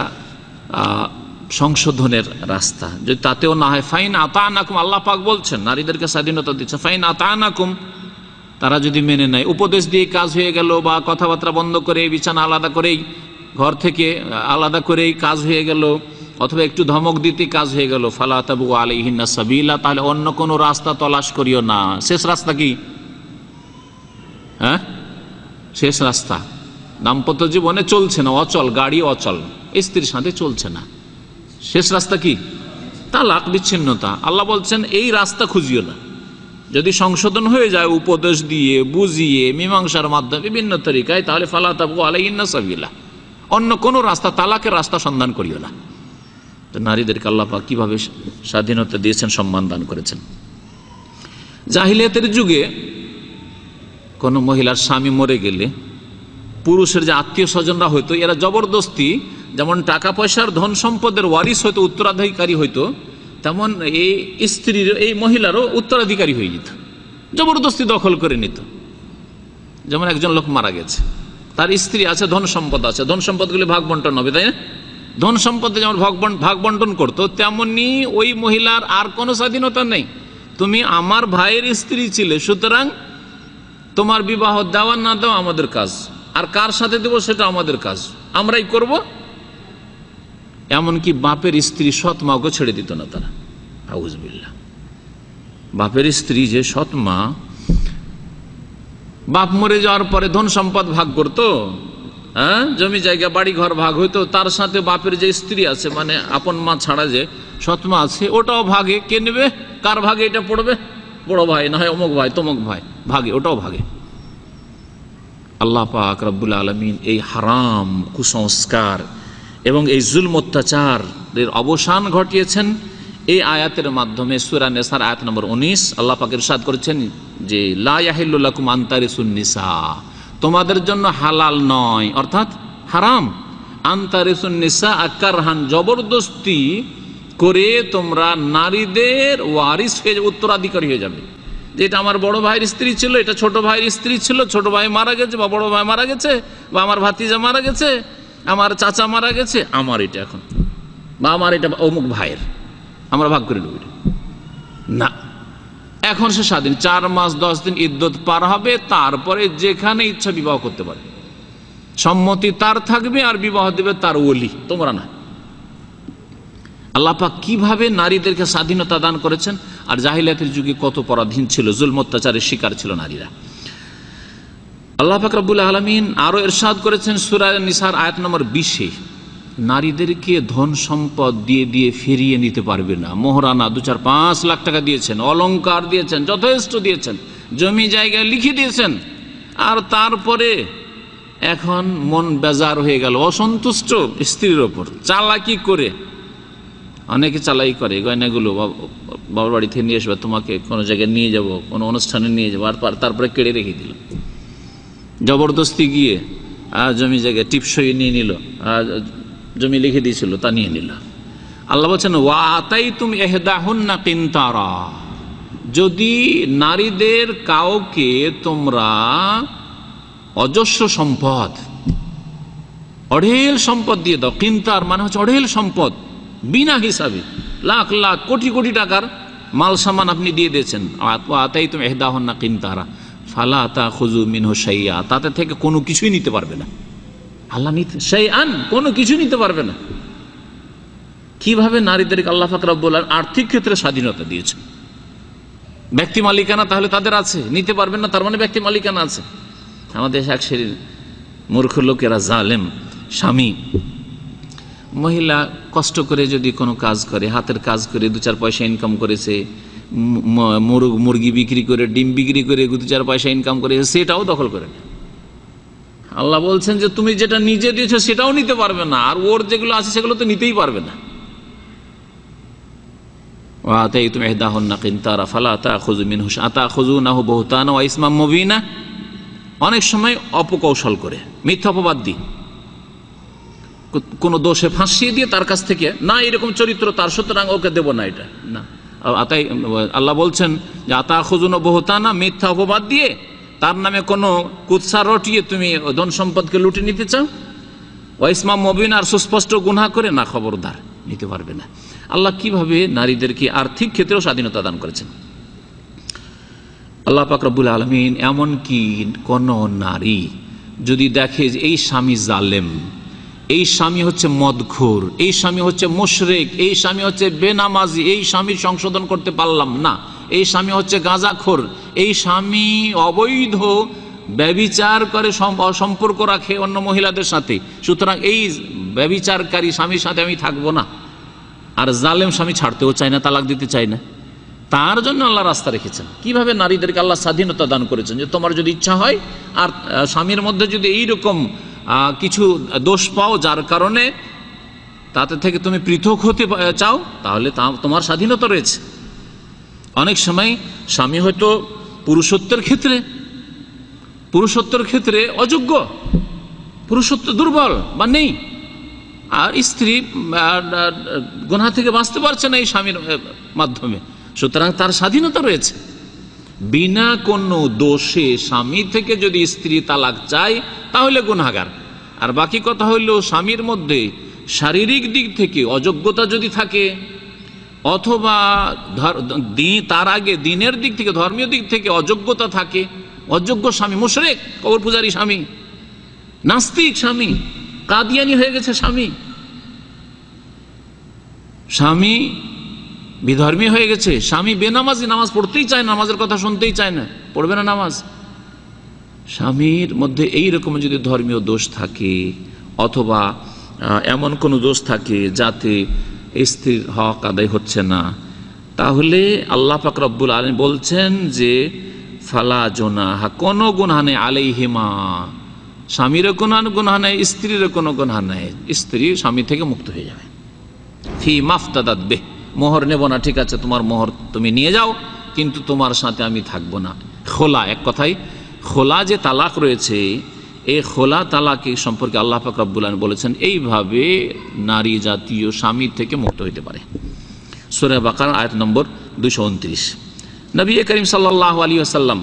সংশোধনের রাস্তা, যদি তাতেও না হয়, ফাইন আতানাকুম, আল্লাহ পাক বলছেন নারীদেরকে স্বাধীনতা দিচ্ছে, ফাইন আতানাকুম, তারা যদি মেনে নেয়, উপদেশ দিয়ে কাজ হয়ে গেল, বা কথাবার্তা বন্ধ করে বিছানা আলাদা করেই, ঘর থেকে আলাদা করেই কাজ হয়ে গেল, অথবা একটু ধমক দিতে কাজ হয়ে গেল, ফালা তাবু আলাইহিন্না সাবিলা, তাহলে অন্য কোনো রাস্তা তলাশ করিও না। শেষ রাস্তা কি? হ্যাঁ, শেষ রাস্তা দাম্পত্য জীবনে চলছে না, অচল, গাড়ি অচল, স্ত্রীর সাথে চলছে না, শেষ রাস্তা কি? তালাক, বিচ্ছিন্নতা। আল্লাহ বলছেন এই রাস্তা খুঁজিও না। যদি সংশোধন হয়ে যায় উপদেশ দিয়ে, বুঝিয়ে, মীমাংসার মাধ্যমে, বিভিন্ন তরিকায়, তাহলে ফালা তাবু আলাইহিন্না সাবিলা, অন্য কোনো রাস্তা, তালাকের রাস্তা সন্ধান করিও না। তো নারীদেরকে আল্লাহ পাক কিভাবে স্বাধীনতা দিয়েছেন, সম্মান দান করেছেন। জাহিলিয়াতের যুগে কোনো মহিলার স্বামী মরে গেলে পুরুষের যে আত্মীয় স্বজনরা হইতো, এরা জবরদস্তি, যেমন টাকা পয়সার ধন সম্পদের ওয়ারিস হইতো, উত্তরাধিকারী হইতো, তেমন এই স্ত্রীর, এই মহিলারও উত্তরাধিকারী হয়ে যেত, জবরদস্তি দখল করে নিত। যেমন একজন লোক মারা গেছে, তার স্ত্রী আছে, ধন সম্পদ আছে, ধন সম্পদগুলি ভাগ বন্টন হবে, তাই না? ধন সম্পদে যেমন ভাগ বন্টন করতো, তেমনি ওই মহিলার আর কোনো স্বাধীনতা নেই। তুমি আমার ভাইয়ের স্ত্রী ছিলে, সুতরাং তোমার বিবাহ দেওয়া না দেওয়া আমাদের কাজ, আর কার সাথে দেবো সেটা আমাদের কাজ, আমরাই করব। এমনকি বাপের স্ত্রী সৎ মাকে ছেড়ে দিত না তারা, আউযুবিল্লাহ। বাপের স্ত্রী যে সৎ মা, বাপ মরে যাওয়ার পরে ধন সম্পদ ভাগ করতো, হ্যাঁ, জমি জায়গা বাড়ি ঘর ভাগ হইতো, তার সাথে বাপের যে স্ত্রী আছে, মানে আপন মা ছাড়া যে সৎ মা আছে, ওটাও ভাগে। কে নেবে? কার ভাগে এটা পড়বে? বড় ভাই, না হয় অমুক ভাই, তমুক ভাই, ভাগে, ওটাও ভাগে। আল্লাহ পাক রব্বুল আলামিন এই হারাম, কুসংস্কার এবং এই জুলম অত্যাচারের অবসান ঘটিয়েছেন এই আয়াতের মাধ্যমে। সূরা নিসার আয়াত নম্বর 19 আল্লাহ পাক ইরশাদ করেছেন যে লা ইয়াহিল্লু লাকুম আন তারিসুন নিসা, তোমাদের জন্য হালাল নয়, অর্থাৎ হারাম, আন তারিসুন নিসা কারহান, জবরদস্তি করে তোমরা নারীদের ওয়ারিস হয়ে, উত্তরাধিকারী হয়ে যাবে। যেটা আমার বড় ভাইয়ের স্ত্রী ছিল, এটা ছোট ভাইয়ের স্ত্রী ছিল, ছোট ভাই মারা গেছে, বা বড় ভাই মারা গেছে, বা আমার ভাতিজা মারা গেছে, আমার চাচা মারা গেছে, আমার এটা এখন, বা আমার এটা অমুক ভাইয়ের, আমরা ভাগ করে নেব না। এখন সে স্বাধীন, 4 মাস 10 দিন ইদ্যত পার হবে, তারপরে যেখানে ইচ্ছা বিবাহ করতে পারে, সম্মতি তার থাকবে, আর বিবাহ দেবে তার ওলি, তোমরা না। আল্লাহ পাক কিভাবে নারীদেরকে স্বাধীনতা দান করেছেন। আর জাহিলিয়াতের যুগে কত পরাধীন ছিল, জুলম অত্যাচারের শিকার ছিল নারীরা। আল্লাহ পাক রব্বুল আলামিন আরো ইরশাদ করেছেন সূরা নিসার আয়াত নম্বর 20, নারীদেরকে ধন সম্পদ দিয়ে দিয়ে ফিরিয়ে নিতে পারবে না। মোহরানা 2-4-5 লাখ টাকা দিয়েছেন, অলংকার দিয়েছেন, যথেষ্ট দিয়েছেন, জমি জায়গায় লিখে দিয়েছেন, আর তারপরে এখন মন বেজার হয়ে গেল, অসন্তুষ্ট স্ত্রীর ওপর, চালাকি করে অনেকে চালাই করে, গয়নাগুলো বাবার বাড়ি থেকে নিয়ে আসবে, তোমাকে কোনো জায়গায় নিয়ে যাব, কোনো অনুষ্ঠানে নিয়ে যাবো, আর তারপরে কেড়ে রেখে দিল, জবরদস্তি গিয়ে জমি জায়গায় টিপসই নিয়ে নিল, জমি লিখে দিয়েছিল তা নিয়ে নিল। আল্লাহ বলছেন ওয়া আতাইতুম ইহদাহুন্না কিনতারা, যদি নারীদের কাউকে তোমরা অজস্র সম্পদ, অঢেল সম্পদ দিয়ে দাও, কিনতার মানে হচ্ছে অঢেল সম্পদ, বিনা হিসাবে লাখ লাখ কোটি কোটি টাকার মাল সামান আপনি দিয়ে দিয়েছেন, আতাইতুম ইহদাহুন্না কিনতারা ফালা তাখুযু মিনহু শাইআ, তাতে থেকে কোনো কিছুই নিতে পারবে না। আল্লাহ নিতে শাইআন, কোনো কিছু নিতে পারবে না। কিভাবে নারীদেরকে আল্লাহ পাক রব্বুল আলামিন আর্থিক ক্ষেত্রে স্বাধীনতা দিয়েছেন। ব্যক্তি মালিকানা তাহলে তাদের আছে, নিতে পারবেন না তার মানে ব্যক্তি মালিকানা আছে। আমাদের এক শ্রেণীর মূর্খ লোকেরা জালেম, স্বামী মহিলা কষ্ট করে যদি কোনো কাজ করে, হাতের কাজ করে 2-4 পয়সা ইনকাম করেছে, মুরগি বিক্রি করে, ডিম বিক্রি করে 2-4 পয়সা ইনকাম করেছে, সেটাও দখল করে নেয়। আল্লাহ বলছেন যে তুমি যেটা নিজে দিয়েছো সেটাও নিতে পারবে না, আর ওর যেগুলো আছে সেগুলো তো নিতেই পারবে না। আতাইতুম ইহদাহুন্না কিনতারা ফালা তাখুযু মিনহু আতাখুযুনাহু বুহতানা ওয়া ইসমান মুবিনা, অনেক সময় অপকৌশল করে, মিথ্যা অপবাদ দিয়ে, কোনো দোষে ফাঁসিয়ে দিয়ে তার কাছ থেকে, না এরকম চরিত্র তার, সুতরাং ওকে দেব না, এটা না। আল্লাহ বলছেন যে আতাখুযুনা বুহতানা, মিথ্যা অপবাদ দিয়ে তার নামে কোনো কুৎসা রটিয়ে তুমি ধন সম্পদকে লুটে নিতে চাও, ওয়া ইসমান মুবিনা, আর সুস্পষ্ট গুনাহ করে, না, খবরদার, নিতে পারবে না। আল্লাহ কিভাবে নারীদেরকে আর্থিক ক্ষেত্রেও স্বাধীনতা দান করেছেন। আল্লাহ পাক রব্বুল আলামিন এমনকি কোন নারী যদি দেখে যে এই স্বামী জালেম, এই স্বামী হচ্ছে মদখোর, এই স্বামী হচ্ছে মুশরিক, এই স্বামী হচ্ছে বেনামাজি, এই স্বামীর সংশোধন করতে পারলাম না, এই স্বামী হচ্ছে গাঁজাখোর, এই স্বামী অবৈধ ব্যভিচার করে, সম্পর্ক রাখে অন্য মহিলাদের সাথে, সুতরাং এই ব্যভিচারকারী স্বামীর সাথে আমি থাকবো না, আর জালেম স্বামী ছাড়তেও চায় না, তালাক দিতে চায় না, তার জন্য আল্লাহ রাস্তা রেখেছেন। কিভাবে নারীদেরকে আল্লাহ স্বাধীনতা দান করেছেন যে তোমার যদি ইচ্ছা হয় আর স্বামীর মধ্যে যদি এইরকম কিছু দোষ পাও যার কারণে তাতে থেকে তুমি পৃথক হতে চাও, তাহলে তোমার স্বাধীনতা রয়েছে। অনেক সময় স্বামী হয়তো পুরুষত্বের ক্ষেত্রে অযোগ্য, পুরুষত্ব দুর্বল বা নেই, আর স্ত্রী গুনাহ থেকে বাঁচতে পারছে না এই স্বামীর মাধ্যমে, সুতরাং তার স্বাধীনতা রয়েছে। বিনা কোনো দোষে স্বামী থেকে যদি স্ত্রী তালাক চায় তাহলে গুনাহগার। আর বাকি কথা হইল স্বামীর মধ্যে শারীরিক দিক থেকে অযোগ্যতা যদি থাকে, অথবা তার আগে দিনের দিক থেকে, ধর্মীয় দিক থেকে অযোগ্যতা থাকে, অযোগ্য স্বামী, মুশরিক, কবর পূজারী স্বামী, নাস্তিক স্বামী, কাদিয়ানি হয়ে গেছে স্বামী বিধর্মী হয়ে গেছে, স্বামী বেনামাজি, নামাজ পড়তেই চায় না, নামাজের কথা শুনতেই চায় না, পড়বে না নামাজ। স্বামীর মধ্যে এই রকম যদি ধর্মীয় দোষ থাকে, অথবা এমন কোনো দোষ থাকে যাতে স্ত্রীর হক আদায় হচ্ছে না, তাহলে আল্লাহ পাক রব্বুল আলামিন বলছেন যে ফালা জুনাহা, কোনো গুনাহ নেই, আলাইহিমা, স্বামীরও কোনো গুনাহ নেই, স্ত্রীরও কোনো গুনাহ নেই, স্ত্রী স্বামী থেকে মুক্ত হয়ে যাবে। ফি মাফতাদাত বিহ, মোহর নেব না, ঠিক আছে তোমার মোহর তুমি নিয়ে যাও, কিন্তু তোমার সাথে আমি থাকবো না। খোলা, এক কথায় খোলা যে তালাক রয়েছে, এই খোলা তালাকে সম্পর্কে আল্লাহ পাক রব্বুল আলামিন বলেছেন এইভাবে নারী জাতীয় স্বামীর থেকে মুক্ত হইতে পারে। সূরা বাকারা আয়াত নম্বর 229। নবী করিম সাল্লাল্লাহু আলাইহি ওয়াসাল্লাম,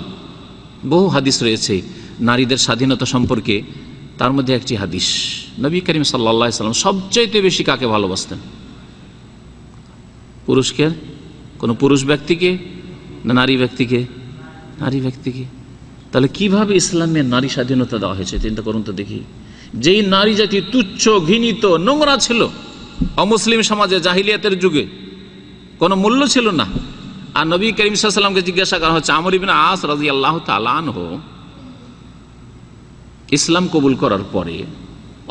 বহু হাদিস রয়েছে নারীদের স্বাধীনতা সম্পর্কে, তার মধ্যে একটি হাদিস, নবী করিম সাল্লাল্লাহু আলাইহি ওয়াসাল্লাম সবচাইতে বেশি কাকে ভালোবাসতেন? পুরুষকে, কোনো পুরুষ ব্যক্তিকে না নারী ব্যক্তিকে? নারী ব্যক্তিকে। তাহলে কিভাবে ইসলামে নারী স্বাধীনতা দেওয়া হয়েছে চিন্তা করুন তো দেখি। যেই নারী জাতি তুচ্ছ, ঘৃণিত, নোংরা ছিল, অমুসলিম সমাজে জাহিলিয়াতের যুগে কোনো মূল্য ছিল না, আর নবী করিম সাল্লাল্লাহু আলাইহি ওয়াসাল্লামকে জিজ্ঞাসা করা হচ্ছে, আমর ইবনে আস রাদিয়াল্লাহু তাআলা আনহু ইসলাম কবুল করার পরে,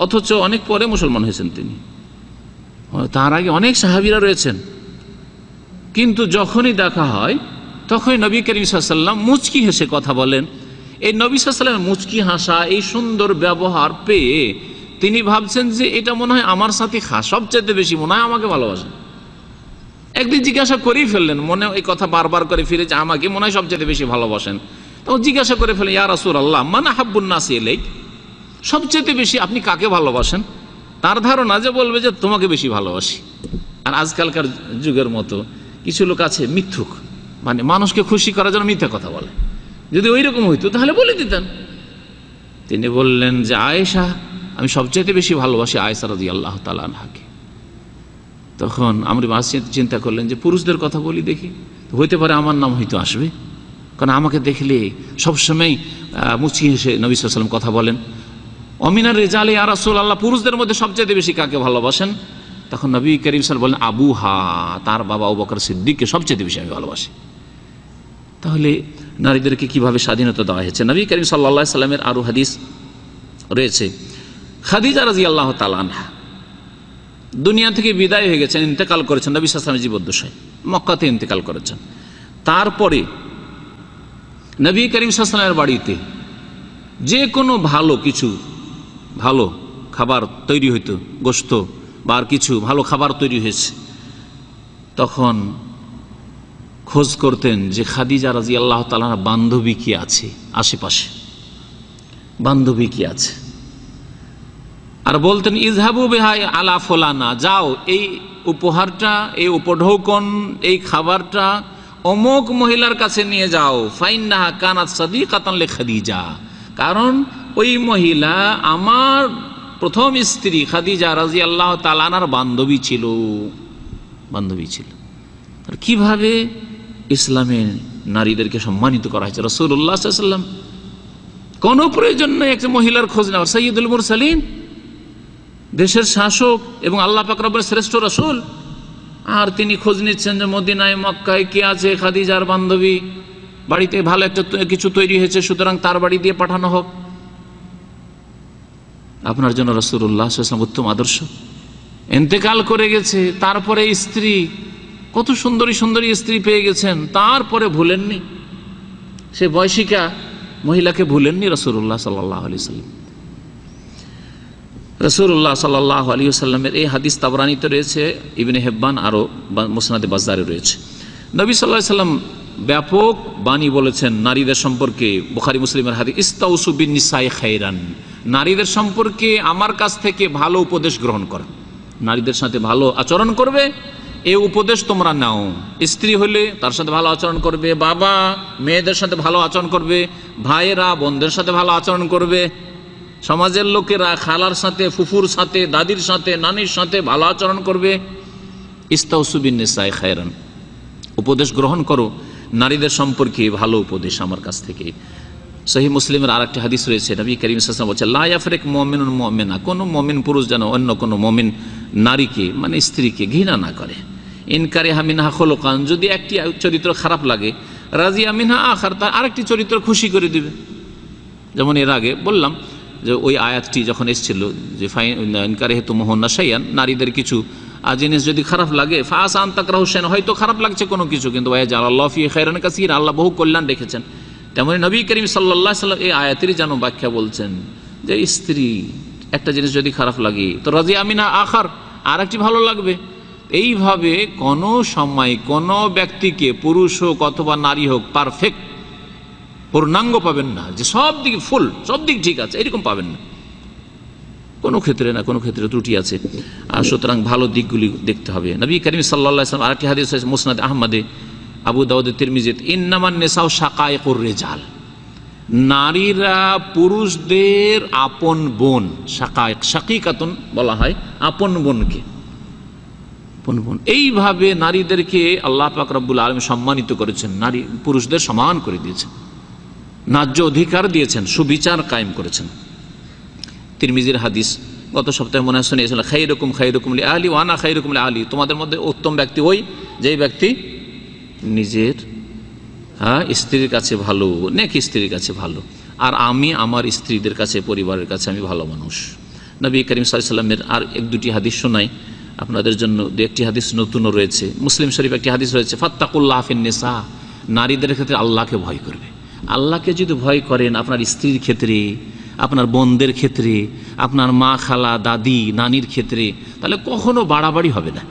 অথচ অনেক পরে মুসলমান হয়েছেন তিনি, তার আগে অনেক সাহাবীরা রয়েছেন, কিন্তু যখনই দেখা হয় তখনই নবী করিম সাল্লাল্লাহু আলাইহি ওয়াসাল্লাম মুচকি হেসে কথা বলেন। এই নবী সাল্লাল্লাহু আলাইহি ওয়াসাল্লামের মুচকি হাসা, এই সুন্দর ব্যবহার পেয়ে তিনি ভাবছেন যে এটা মনে হয় আমার সাথে সবচেয়ে বেশি মনে হয় আমাকে ভালোবাসেন। একদিন জিজ্ঞাসা করেই ফেললেন, মনে এই কথা বারবার করে ফিরে যে আমাকে মনে হয় সবচেয়ে বেশি ভালোবাসেন। তখন জিজ্ঞাসা করে ফেলেন, ইয়া রাসূলুল্লাহ মান আহাব্বুন নাসি ইলাইক, সবচেয়ে বেশি আপনি কাকে ভালোবাসেন? তার ধারণা যে বলবে যে তোমাকে বেশি ভালোবাসি। আর আজকালকার যুগের মতো কিছু লোক আছে মিথ্যুক, মানে মানুষকে খুশি করার জন্য মিথ্যা কথা বলে। যদি ওই রকম হইতো তাহলে বলে দিতেন। তিনি বললেন যে আয়েশা, আমি সবচাইতে বেশি ভালোবাসি আয়েশা রাদিয়াল্লাহু তাআলা আনহাকে। তখন আমরা চিন্তা করলেন যে পুরুষদের কথা বলি দেখি, হইতে পারে আমার নাম হয়তো আসবে, কারণ আমাকে দেখলে সবসময় মুচকি হেসে নবী সাল্লাল্লাহু আলাইহি ওয়াসাল্লাম কথা বলেন। অমিনার রেজালে ইয়া রাসূলুল্লাহ, পুরুষদের মধ্যে সবচাইতে বেশি কাকে ভালোবাসেন? তখন নবী করিম সাল্লাল্লাহু আলাইহি ওয়াসাল্লাম বলেন আবুহা, তার বাবা আবু বকর সিদ্দিককে সবচাইতে বেশি আমি ভালোবাসি। তাহলে নারীদেরকে কিভাবে স্বাধীনতা দেওয়া হয়েছে? নবী করিম সাল্লাল্লাহু আলাইহি ওয়াসাল্লামের আরো হাদিস রয়েছে। খাদিজা রাদিয়াল্লাহু তাআলা আনহা দুনিয়া থেকে বিদায় হয়ে গেছেন, ইন্তেকাল করেছেন নবী সাল্লাল্লাহু আলাইহি ওয়াসাল্লামের জীবদ্দশায়, মক্কাতে ইন্তেকাল করেছেন। তারপরে নবী করিম সাল্লাল্লাহু আলাইহি ওয়াসাল্লামের বাড়িতে যে কোনো ভালো কিছু, ভালো খাবার তৈরি হইতো, গোশত বা আর কিছু ভালো খাবার তৈরি হয়েছে, তখন খোঁজ করতেন যে খাদিজা রাদিয়াল্লাহু তাআলা বান্ধবী কি আছে আশেপাশে, বান্ধবী কি আছে, আর বলতেন ইযহাবু বিহা আলা ফুলানা, যাও এই উপহারটা, এই উপঢৌকন, এই খাবারটা অমুক মহিলার কাছে নিয়ে যাও, ফাইন্নাহা কানাত সাদিকাতান লি খাদিজা, কারণ ওই মহিলা আমার প্রথম স্ত্রী খাদিজা রাদিয়াল্লাহু তাআলা আনহার বান্ধবী ছিল, বান্ধবী ছিল। আর কিভাবে ইসলামে নারীদেরকে সম্মানিত করা হয়েছে। রাসূলুল্লাহ সাল্লাল্লাহু আলাইহি ওয়াসাল্লাম কোনো প্রয়োজন নেই একটা মহিলার খোঁজ নেওয়ার, সাইয়্যিদুল মুরসালিন, দেশের শাসক এবং আল্লাহ পাক রব্বুল শ্রেষ্ঠ রাসূল, আর তিনি খোঁজ নিচ্ছেন যে মদিনায় মক্কায় কি আছে, খাদিজার বান্ধবী বাড়িতে ভালো একটা কিছু তৈরি হয়েছে, সুতরাং তার বাড়ি দিয়ে পাঠানো হোক। আপনার জন্য রাসূলুল্লাহ সাল্লাল্লাহু আলাইহি ওয়াসাল্লাম উত্তম আদর্শ। ইন্তেকাল করে গেছে, তারপরে স্ত্রী, কত সুন্দরী সুন্দরী স্ত্রী পেয়ে গেছেন, তারপরে ভুলেননি, সে বয়সিকা মহিলাকে ভুলেননি রাসূলুল্লাহ সাল্লাল্লাহু আলাইহি ওয়াসাল্লাম। রাসূলুল্লাহ সাল্লাল্লাহু আলাইহি ওয়াসাল্লামের এই হাদিস তাবরানীতে রয়েছে, ইবনে হিব্বান আরও মুসনাদে বাজ্জারে রয়েছে। নবী সাল্লাল্লাহু আলাইহি ওয়াসাল্লাম ব্যাপক বাণী বলেছেন নারীদের সম্পর্কে। বুখারী মুসলিমের হাদিস, ইস্তাউসু বিন নিসাই খাইরান, নারীদের সম্পর্কে আমার কাছ থেকে ভালো উপদেশ গ্রহণ করো, নারীদের সাথে ভালো আচরণ করবে, এই উপদেশ তোমরা নাও। স্ত্রী হলে তার সাথে ভালো আচরণ করবে, বাবা মেয়েদের সাথে ভালো আচরণ করবে, ভাইয়েরা বোনদের সাথে ভালো আচরণ করবে, সমাজের লোকেরা খালার সাথে, ফুফুর সাথে, দাদির সাথে, নানির সাথে ভালো আচরণ করবে। ইস্তাউসু বিন নিসাই খায়রান, উপদেশ গ্রহণ করো নারীদের সম্পর্কে ভালো উপদেশ আমার কাছ থেকে। সহিহ মুসলিমের আরেকটি হাদিস রয়েছে, নবী করিম সাল্লাল্লাহু আলাইহি ওয়াসাল্লাম বলেছেন, লা ইয়াফরিক মুমিনুন মুমিনা, কোনো মুমিন পুরুষ যেন অন্য কোনো মুমিন নারীকে মানে স্ত্রীকে ঘৃণা না করে। ইনকারিহা মিনহা খুলুকান, যদি একটি চরিত্র খারাপ লাগে, রাজিয়া মিনহা আখার, তার আরেকটি চরিত্র খুশি করে দিবে। যেমন এর আগে বললাম যে ওই আয়াতটি যখন এসেছিল যে ইনকারিহাতুমুহুন্না শাইআন, নারীদের কিছু জিনিস যদি খারাপ লাগে, ফাআসা আন তাকরাহু শাইআন, হয়তো খারাপ লাগছে কোনো কিছু, কিন্তু ওয়াজালাল্লাহু ফি খায়রান কাসীরা, আল্লাহ বহু কল্যাণ রেখেছেন। তেমনি নবী করিম সাল্লাল্লাহু আলাইহি ওয়াসাল্লাম এই আয়াতেরই যেন ব্যাখ্যা বলছেন যে স্ত্রী একটা জিনিস যদি খারাপ লাগে তো রাজিয়া মিনহা আখার, আর একটি ভালো লাগবে। এইভাবে কোনো সময় কোনো ব্যক্তিকে, পুরুষ হোক অথবা নারী হোক, পারফেক্ট পূর্ণাঙ্গ পাবেন না, যে সব দিক ফুল, সব দিক ঠিক আছে, এরকম পাবেন না। কোনো ক্ষেত্রে না কোনো ক্ষেত্রে ত্রুটি আছে, আর সুতরাং ভালো দিকগুলি দেখতে হবে। নবী করিম সাল্লাল্লাহু আলাইহি ওয়াসাল্লাম আরেকটি হাদিস আছে মুসনাদ আহমদে, আবু দাউদ, তিরমিজিতে, ইন্নামান নিসাউ শাকাইকুর রিজাল, নারীরা পুরুষদের আপন বোন, শাকাইক, শাকিকাতুন বলা হয় আপন বোনকে, আপন বোন। এইভাবে নারীদেরকে আল্লাহ পাক রব্বুল আলামিন সম্মানিত করেছেন, নারী পুরুষদের সমান করে দিয়েছেন, ন্যায্য অধিকার দিয়েছেন, সুবিচার কায়েম করেছেন। তিরমিজির হাদিস গত সপ্তাহে মনে হয় শুনিয়েছিলেন, খাইরুকুম খাইরুকুম লি আহলি ওয়া আনা খাইরুকুম লি আহলি, তোমাদের মধ্যে উত্তম ব্যক্তি ওই যেই ব্যক্তি নিজের স্ত্রীর কাছে ভালো, নেক স্ত্রীর কাছে ভালো, আর আমি আমার স্ত্রীদের কাছে, পরিবারের কাছে আমি ভালো মানুষ। নবী করিম সাল্লাল্লাহু আলাইহি ওয়াসাল্লামের আর এক দুটি হাদিস শোনাই আপনাদের জন্য। দু একটি হাদিস নতুনও রয়েছে, মুসলিম শরীফ একটি হাদিস রয়েছে, ফাত্তাকুল্লাহ ফিন নিসা, নারীদের ক্ষেত্রে আল্লাহকে ভয় করবে। আল্লাহকে যদি ভয় করেন আপনার স্ত্রীর ক্ষেত্রে, আপনার বোনদের ক্ষেত্রে, আপনার মা, খালা, দাদি, নানির ক্ষেত্রে, তাহলে কখনো বাড়াবাড়ি হবে না।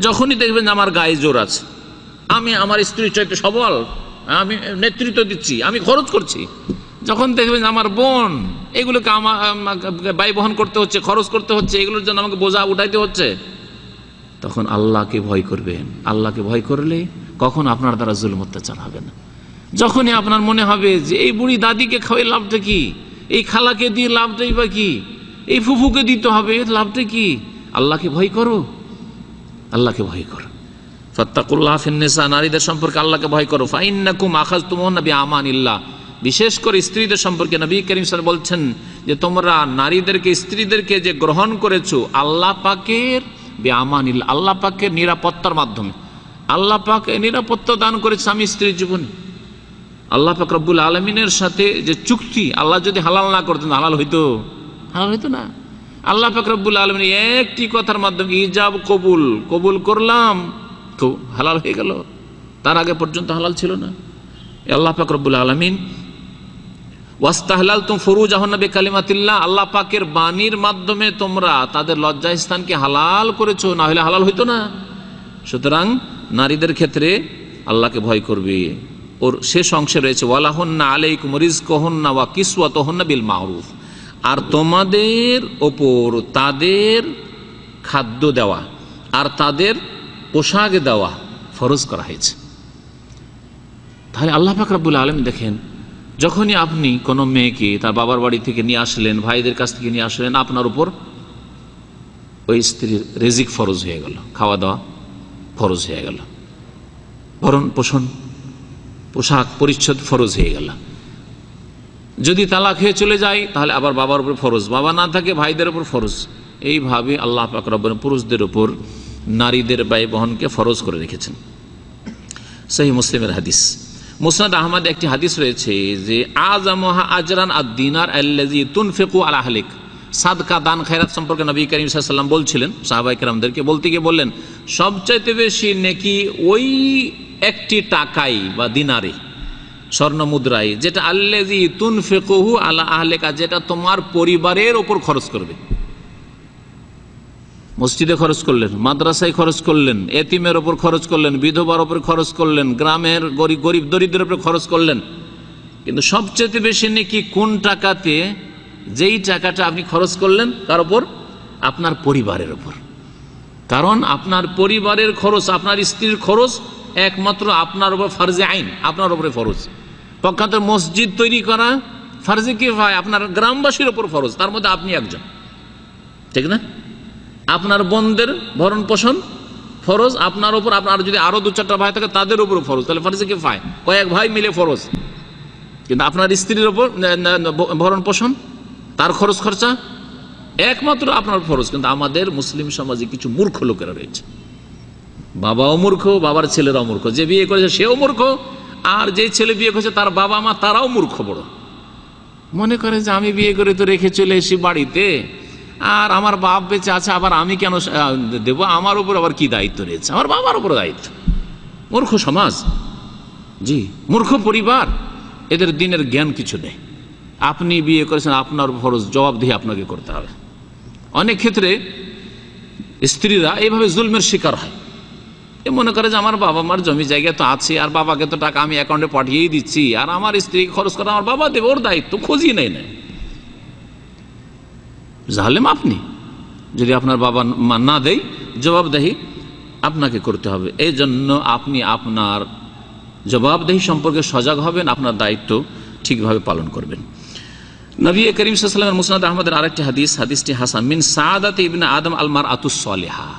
যখনই দেখবেন যে আমার গায়ে জোর আছে, আমি আমার স্ত্রীর চাইতে সবল, আমি নেতৃত্ব দিচ্ছি, আমি খরচ করছি, যখন দেখবেন আমার বোন এগুলোকে আমার ব্যয় বহন করতে হচ্ছে, খরচ করতে হচ্ছে, এগুলোর জন্য আমাকে বোঝা উঠাইতে হচ্ছে, তখন আল্লাহকে ভয় করবেন। আল্লাহকে ভয় করলে কখন আপনার দ্বারা জুলুম অত্যাচার হবে না। যখনই আপনার মনে হবে যে এই বুড়ি দাদিকে খাওয়াই লাভটা কি, এই খালাকে দিয়ে লাভটাই বা কি, এই ফুফুকে দিতে হবে, লাভটা কি, আল্লাহকে ভয় করো, আল্লাহকে ভয় করো। ফাত্তাকুল্লাহ ফিন্নিসা, নারীদের সম্পর্কে আল্লাহকে ভয় করো। ফাইন্নাকুম আখাযতুমুহুন্না বিআমানিল্লাহ, বিশেষ করে স্ত্রীদের সম্পর্কে নবী করিম সাল্লাল্লাহু আলাইহি ওয়াসাল্লাম বলছেন যে তোমরা নারীদেরকে, স্ত্রীদেরকে যে গ্রহণ করেছো আল্লাহ পাকের বিআমানিল্লাহ, আল্লাহ পাকের নিরাপত্তার মাধ্যমে। আল্লাহ পাক নিরাপত্তা দান করেছে স্বামী স্ত্রীর জীবনে। আল্লাহ পাক রব্বুল আলামিনের সাথে যে চুক্তি, আল্লাহ যদি হালাল না করতেন হালাল হইতো? হালাল হইতো না। আল্লাহ পাক রব্বুল আলামিন একটি কথার মাধ্যমে ইজাব কবুল, কবুল করলাম তো হালাল হয়ে গেল, তার আগে পর্যন্ত হালাল ছিল না। আল্লাহ পাক রব্বুল আলামিন ওয়াস্তাহলালতুম ফুরুজাহুন্না বিকালিমাতিল্লাহ, আল্লাহ পাকের বাণীর মাধ্যমে তোমরা তাদের লজ্জাস্থানকে হালাল করেছো, না হলে হালাল হইতো না। সুতরাং নারীদের ক্ষেত্রে আল্লাহকে ভয় করবে। ওর শেষ অংশে রয়েছে ওয়ালাহুন্না আলাইকুম রিজকুহুন্না ওয়া কিসওয়াতুহুন্না বিল মারুফ, আর তোমাদের ওপর তাদের খাদ্য দেওয়া আর তাদের পোশাক দেওয়া ফরজ করা হয়েছে। তাহলে আল্লাহ পাক রব্বুল আলামিন দেখেন, যখনই আপনি কোনো মেয়েকে তার বাবার বাড়ি থেকে নিয়ে আসলেন, ভাইদের কাছ থেকে নিয়ে আসলেন, আপনার উপর ওই স্ত্রীর রিজিক ফরজ হয়ে গেল, খাওয়া দাওয়া ফরজ হয়ে গেল, ভরণ পোষণ পোশাক পরিচ্ছদ ফরজ হয়ে গেল। যদি তালাক হয়ে চলে যায় তাহলে আবার বাবার উপর ফরজ, বাবা না থাকে ভাইদের উপর ফরজ। এইভাবে আল্লাহ পাক রব্বুল পুরুষদের উপর নারীদের ব্যয় বহনকে ফরজ করে রেখেছেন। সহিহ মুসলিমের হাদিস, মুসনাদ আহমদ একটি হাদিস রয়েছে যে আযামুহা আজরান আদ-দিনার আল্লাযী তুনফিকু আলা আহলিক, সাদকা দান খায়রাত সম্পর্কে নবী করিম সাল্লাল্লাহু আলাইহি ওয়াসাল্লাম বলছিলেন সাহাবায়ে কেরামদেরকে, বলতে গিয়ে বললেন সবচাইতে বেশি নেকি ওই একটি টাকাই বা দিনারে, স্বর্ণ মুদ্রায়, যেটা আল্লাযী তুনফিকুহু আলা আহলিকা, যেটা তোমার পরিবারের ওপর খরচ করবে। মসজিদে খরচ করলেন, মাদ্রাসায় খরচ করলেন, এতিমের ওপর খরচ করলেন, বিধবার ওপর খরচ করলেন, গ্রামের গরিব দরিদ্রের ওপর খরচ করলেন। কিন্তু সবচেয়ে বেশি নাকি কোন টাকাতে, যেই টাকাটা আপনি খরচ করলেন কার ওপর? আপনার পরিবারের ওপর। কারণ আপনার পরিবারের খরচ, আপনার স্ত্রীর খরচ একমাত্র আপনার উপর ফরজে আইন, আপনার উপরে ফরজ। পক্ষান্তরে মসজিদ তৈরি করা ফরজে কিফায়া, আপনার গ্রামবাসীর ওপর ফরজ, তার মধ্যে আপনি একজন, ঠিক না? আপনার বোনদের ভরণ পোষণ ফরজ আপনার উপর, আপনার যদি আরো 2-4টা ভাই থাকে তাদের উপর ফরজ, তাহলে ফরজে কিফায়া, কয়েক ভাই মিলে ফরজ। কিন্তু আপনার স্ত্রীর উপর ভরণ পোষণ, তার খরচ খরচা একমাত্র আপনার ফরজ। কিন্তু আমাদের মুসলিম সমাজে কিছু মূর্খ লোকেরা রয়েছে, বাবাও মূর্খ, বাবার ছেলেরাও মূর্খ, যে বিয়ে করেছে সেও মূর্খ, আর যে ছেলে বিয়ে করেছে তার বাবা মা তারাও মূর্খ বড়। মনে করে যে আমি বিয়ে করে তো রেখে চলে এসি বাড়িতে, আর আমার বাপ বেঁচে আছে, আবার আমি কেন দেবো, আমার উপর আবার কি দায়িত্ব রয়েছে, আমার বাবার উপর দায়িত্ব। মূর্খ সমাজ, জি মূর্খ পরিবার, এদের দিনের জ্ঞান কিছু নেই। আপনি বিয়ে করেছেন, আপনার ফরজ জবাবদিহি আপনাকে করতে হবে। অনেক ক্ষেত্রে স্ত্রীরা এইভাবে জুলমের শিকার হয়, এ মনে করে যে আমার বাবা মার জমি জায়গা তো আছে, আর বাবাকে তো টাকা আমি অ্যাকাউন্টে পাঠিয়েই দিচ্ছি, আর আমার স্ত্রীকে খরচ করা আমার বাবা দেবে, ওর দায়িত্ব খোঁজই নেই না। জালেম আপনি, যদি আপনার বাবা মা না দেয় জবাবদেহি আপনাকে করতে হবে। এই জন্য আপনি আপনার জবাবদেহি সম্পর্কে সজাগ হবেন, আপনার দায়িত্ব ঠিকভাবে পালন করবেন। নবী করিম সাল্লাল্লাহু আলাইহি ওয়াসাল্লামের মুসনাদ আহমদের আরেকটি হাদিস, হাদিসটি হাসান, মিন সাআদাতি ইবনে আদম আল মারআতুস সালিহা,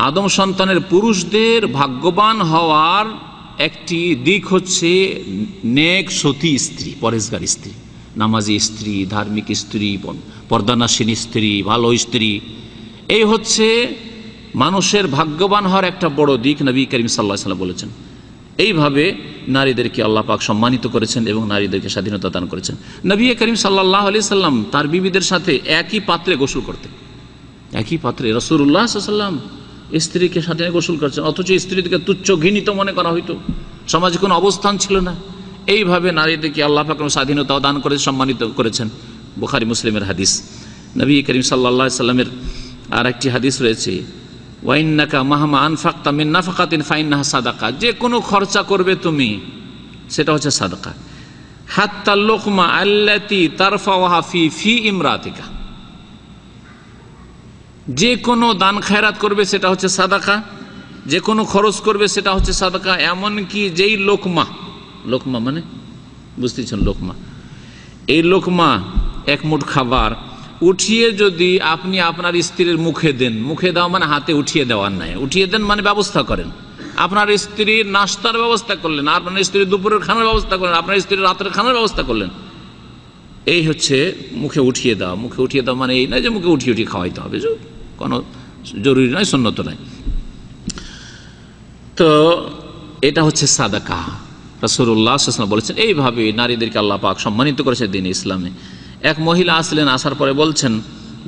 আদম সন্তানের পুরুষদের ভাগ্যবান হওয়ার একটি দিক হচ্ছে নেক সতী স্ত্রী, পরেজগার স্ত্রী, নামাজি স্ত্রী, ধার্মিক স্ত্রী, পর্দানাসীন স্ত্রী, ভালো স্ত্রী। এই হচ্ছে মানুষের ভাগ্যবান হওয়ার একটা বড় দিক, নবী করিম সাল্লাল্লাহু আলাইহি ওয়াসাল্লাম বলেছেন। এইভাবে নারীদেরকে আল্লাহ পাক সম্মানিত করেছেন এবং নারীদেরকে স্বাধীনতা দান করেছেন। নবী করিম সাল্লাল্লাহু আলাইহি সাল্লাম তার বিবিদের সাথে একই পাত্রে গোসল করতেন, একই পাত্রে। রাসূলুল্লাহ সাল্লাল্লাহু আলাইহি ওয়াসাল্লাম স্ত্রীকে সাথে গোসল করছেন, অথচ স্ত্রীদেরকে তুচ্ছ ঘৃণিত মনে করা হইতো, সমাজে কোনো অবস্থান ছিল না। এইভাবে নারীদেরকে আল্লাহ পাক স্বাধীনতাও দান করে সম্মানিত করেছেন। বুখারী মুসলিমের হাদিস। নবী করিম সাল্লাল্লাহু আলাইহি সাল্লামের আর একটি হাদিস রয়েছে ওয়াইন্নাকা মাহমা আনফাকতা মিন নাফাকাতিন ফাইন্নাহা সাদাকা, যে কোনো খরচা করবে তুমি সেটা হচ্ছে সাদাকা। হাত্তা লোকমা আল্লাতি তারফাওহা ফি ইমরাতিকা, যে কোনো দান খায়রাত করবে সেটা হচ্ছে সাদাকা, যে কোনো খরচ করবে সেটা হচ্ছে সাদাকা। এমনকি যেই লোকমা, লোকমা মানে বুঝতেছেন, লোকমা, এই লোকমা এক মুঠ খাবার উঠিয়ে যদি আপনি আপনার স্ত্রীর মুখে দেন, মুখে দেওয়া মানে হাতে উঠিয়ে দেওয়ার নাই, উঠিয়ে দেন মানে ব্যবস্থা করেন, আপনার স্ত্রীর নাস্তার ব্যবস্থা করলেন, আপনার স্ত্রীর দুপুরের খানার ব্যবস্থা করলেন, আপনার স্ত্রীর রাতের খানার ব্যবস্থা করলেন, এই হচ্ছে মুখে উঠিয়ে দেওয়া। মুখে উঠিয়ে দেওয়া মানে এই নয় যে মুখে উঠিয়ে উঠিয়ে খাওয়াইতে হবে, কোনো জরুরি নয়, সুন্নত নয়। তো এটা হচ্ছে সাদাকা। রাসূলুল্লাহ সাল্লাল্লাহু আলাইহি ওয়াসাল্লাম বলেছেন এইভাবে নারীদেরকে আল্লাহ পাক সম্মানিত করেছে দিন ইসলামে। এক মহিলা আসলেন, আসার পরে বলছেন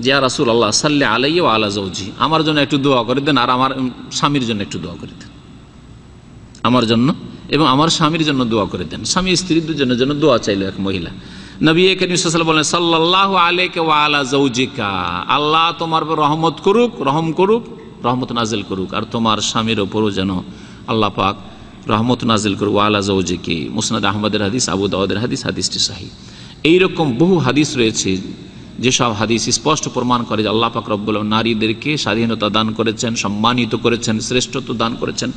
যে ইয়া রাসূলুল্লাহ সাল্লি আলাইহি ওয়া আলা যাওজি, আমার জন্য একটু দোয়া করে দেন আর আমার স্বামীর জন্য একটু দোয়া করে দেন, আমার জন্য এবং আমার স্বামীর জন্য দোয়া করে দেন। স্বামী স্ত্রী দুজনের জন্য দোয়া চাইল এক মহিলা। নবী করিম সাল্লাল্লাহু আলাইহি ওয়াসাল্লাম বলেন সাল্লাল্লাহু আলাইকা ওয়া আলা যাওজিকা, আল্লাহ তোমার উপর রহমত করুক, রহম করুক, রহমত নাজিল করুক, আর তোমার স্বামীর ওপরও যেন আল্লাহ পাক রহমত নাজিল করুক। ওয়া আলা যাওজিকি, মুসনাদ আহমদের হাদিস, আবু দাউদের হাদিস, হাদিসটি সহিহ। এইরকম বহু হাদিস রয়েছে যেসব হাদিস স্পষ্ট প্রমাণ করে যে আল্লাহ পাক রব্বুল আলামিন নারীদেরকে স্বাধীনতা দান করেছেন, সম্মানিত করেছেন, শ্রেষ্ঠত্ব দান করেছেন।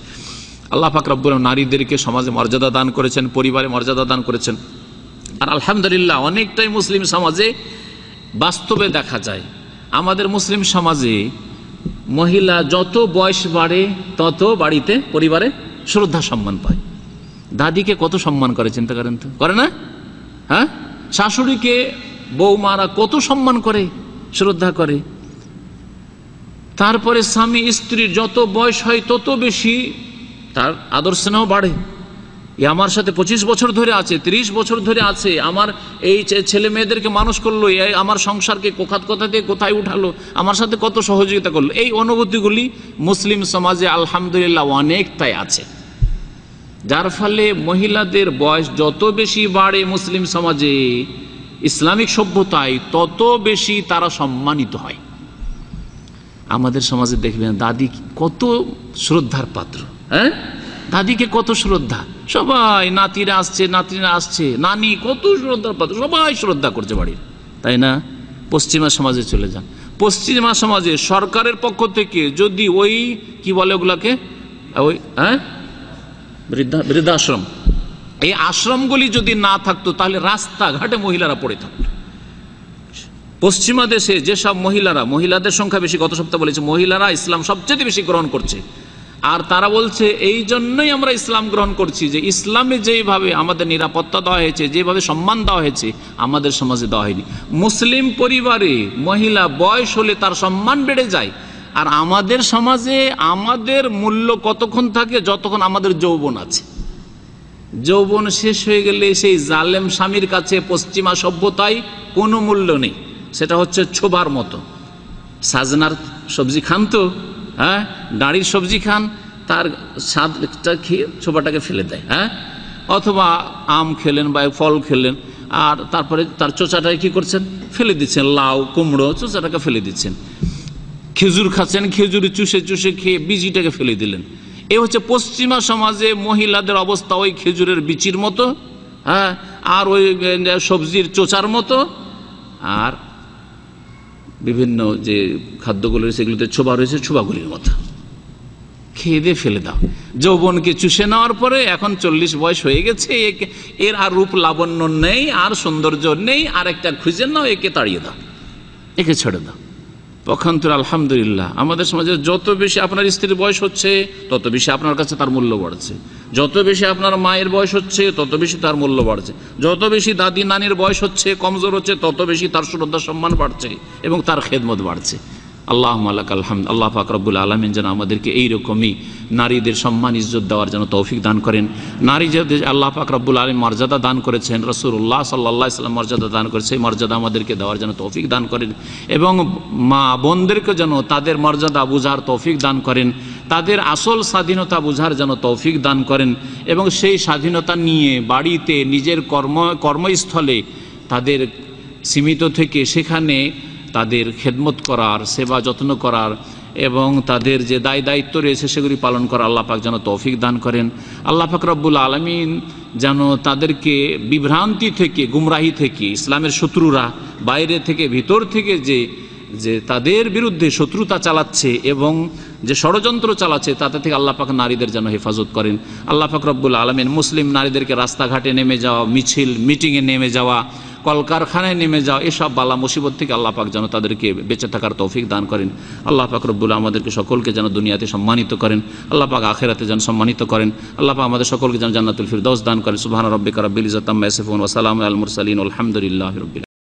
আল্লাহ পাক রব্বুল আলামিন নারীদেরকে সমাজে মর্যাদা দান করেছেন, পরিবারে মর্যাদা দান করেছেন। আর আলহামদুলিল্লাহ অনেকটাই মুসলিম সমাজে বাস্তবে দেখা যায়, আমাদের মুসলিম সমাজে মহিলা যত বয়স বাড়ে তত বাড়িতে পরিবারে শ্রদ্ধা সম্মান পায়। দাদিকে কত সম্মান করে চিন্তা করেন তো, করে না? হ্যাঁ, শাশুড়িকে বৌমারা কত সম্মান করে, শ্রদ্ধা করে। তারপরে স্বামী স্ত্রীর যত বয়স হয় তত বেশি তার আদর স্নেহ বাড়ে। এ আমার সাথে 25 বছর ধরে আছে, 30 বছর ধরে আছে, আমার এই ছেলে মেয়েদেরকে মানুষ করলো, আমার সংসারকে কোথা থেকে কোথায় উঠালো, আমার সাথে কত সহযোগিতা করলো। এই অনুভূতিগুলি মুসলিম সমাজে আলহামদুলিল্লাহ অনেকটাই আছে, যার ফলে মহিলাদের বয়স যত বেশি বাড়ে মুসলিম সমাজে, ইসলামিক সভ্যতায়, তত বেশি তারা সম্মানিত হয়। আমাদের সমাজে দেখবেন দাদি কত শ্রদ্ধার পাত্র, হ্যাঁ, দাদিকে কত শ্রদ্ধা, সবাই নাতিরা আসছে, নাতিরা আসছে, নানি কত শ্রদ্ধার পাত্র, সবাই শ্রদ্ধা করছে বাড়ির, তাই না? পশ্চিমা সমাজে চলে যান, পশ্চিমা সমাজে সরকারের পক্ষ থেকে যদি ওই কি বলে ওগুলাকে, ওই হ্যাঁ বৃদ্ধাশ্রম, এই আশ্রমগুলি যদি না থাকতো তাহলে রাস্তাঘাটে মহিলারা পড়ে থাকতো। পশ্চিমা দেশে যেসব মহিলাদের সংখ্যা বেশি, গত সপ্তাহে বলেছে মহিলারা ইসলাম সবচেয়ে বেশি গ্রহণ করছে, আর তারা বলছে এই জন্যই আমরা ইসলাম গ্রহণ করছি যে ইসলামে যেভাবে আমাদের নিরাপত্তা দেওয়া হয়েছে, যেভাবে সম্মান দেওয়া হয়েছে, আমাদের সমাজে দেওয়া হয়নি। মুসলিম পরিবারে মহিলা বয়স হলে তার সম্মান বেড়ে যায়, আর আমাদের সমাজে আমাদের মূল্য কতক্ষণ থাকে, যতক্ষণ আমাদের যৌবন আছে। যৌবন শেষ হয়ে গেলে সেই জালেম স্বামীর কাছে পশ্চিমা সভ্যতায় কোনো মূল্য নেই, সেটা হচ্ছে ছোবার মতো। সাজনার সবজি খান তো, হ্যাঁ, ডাঁড়ির সবজি খান, তার স্বাদটা খেয়ে ছোবাটাকে ফেলে দেয়, হ্যাঁ, অথবা আম খেলেন বা ফল খেলেন আর তারপরে তার চোচাটাকে কি করছেন, ফেলে দিচ্ছেন, লাউ কুমড়ো চোচাটাকে ফেলে দিচ্ছেন। খেজুর খাচ্ছেন, খেজুর চুষে চুষে খেয়ে বিচিটাকে ফেলে দিলেন। এ হচ্ছে পশ্চিমা সমাজে মহিলাদের অবস্থা, ওই খেজুরের বিচির মতো, হ্যাঁ, আর ওই সবজির চোচার মতো, আর বিভিন্ন যে খাদ্যগুলো রয়েছে সেগুলোতে ছোবা রয়েছে, ছোবাগুলির মতো খেয়ে দিয়ে ফেলে দাও। যৌবনকে চুষে নেওয়ার পরে এখন 40 বয়স হয়ে গেছে, এর আর রূপ লাবণ্য নেই, আর সৌন্দর্য নেই, আর একটা খুঁজে নাও, একে তাড়িয়ে দাও, একে ছেড়ে দাও। পক্ষান্তর আলহামদুলিল্লাহ আমাদের সমাজে যত বেশি আপনার স্ত্রীর বয়স হচ্ছে তত বেশি আপনার কাছে তার মূল্য বাড়ছে, যত বেশি আপনার মায়ের বয়স হচ্ছে তত বেশি তার মূল্য বাড়ছে, যত বেশি দাদি নানির বয়স হচ্ছে, কমজোর হচ্ছে, তত বেশি তার শ্রদ্ধা সম্মান বাড়ছে এবং তার খেদমত বাড়ছে। আল্লাহুম্মা লাকাল হামদ। আল্লাহ পাক রব্বুল আলামিন যেন আমাদেরকে এইরকমই নারীদের সম্মান ইজ্জত দেওয়ার জন্য তৌফিক দান করেন। নারী যে আল্লাহ পাক রব্বুল আলামিন মর্যাদা দান করেছেন, রাসূলুল্লাহ সাল্লাল্লাহু আলাইহি ওয়াসাল্লাম মর্যাদা দান করেছে, সেই মর্যাদা আমাদেরকে দেওয়ার জন্য তৌফিক দান করেন এবং মা বোনদেরকে যেন তাদের মর্যাদা বুঝার তৌফিক দান করেন, তাদের আসল স্বাধীনতা বুঝার যেন তৌফিক দান করেন এবং সেই স্বাধীনতা নিয়ে বাড়িতে নিজের কর্মস্থলে তাদের সীমিত থেকে সেখানে তাদের খেদমত করার, সেবা যত্ন করার এবং তাদের যে দায়িত্ব রয়েছে সেগুলি পালন করা আল্লাহ পাক যেন তৌফিক দান করেন। আল্লাহ পাক রব্বুল আলামিন যেন তাদেরকে বিভ্রান্তি থেকে, গুমরাহি থেকে, ইসলামের শত্রুরা বাইরে থেকে ভিতর থেকে যে তাদের বিরুদ্ধে শত্রুতা চালাচ্ছে এবং যে ষড়যন্ত্র চালাচ্ছে তাতে থেকে আল্লাহ পাক নারীদের যেন হেফাজত করেন। আল্লাহ পাক রব্বুল আলামিন মুসলিম নারীদেরকে রাস্তাঘাটে নেমে যাওয়া, মিছিল মিটিংয়ে নেমে যাওয়া, কলকারখানায় নেমে যাওয়া, এসব বালা মুসিবত থেকে আল্লাহ পাক যেন তাদেরকে বেঁচে থাকার তৌফিক দান করেন। আল্লাহ পাক রব্বুল আমাদেরকে সকলকে যেন দুনিয়াতে সম্মানিত করেন, আল্লাহ পাক আখিরাতে যেন সম্মানিত করেন। আল্লাহ পাক আমাদের সকলকে যেন জান্নাতুল ফিরদৌস দান করেন। সুবহান রাব্বিকা রাব্বিল ইজ্জাতি আম্মা ইয়াসিফুন ওয়া সালামুন আলাল মুরসালিন, আলহামদুলিল্লাহি রাব্বিল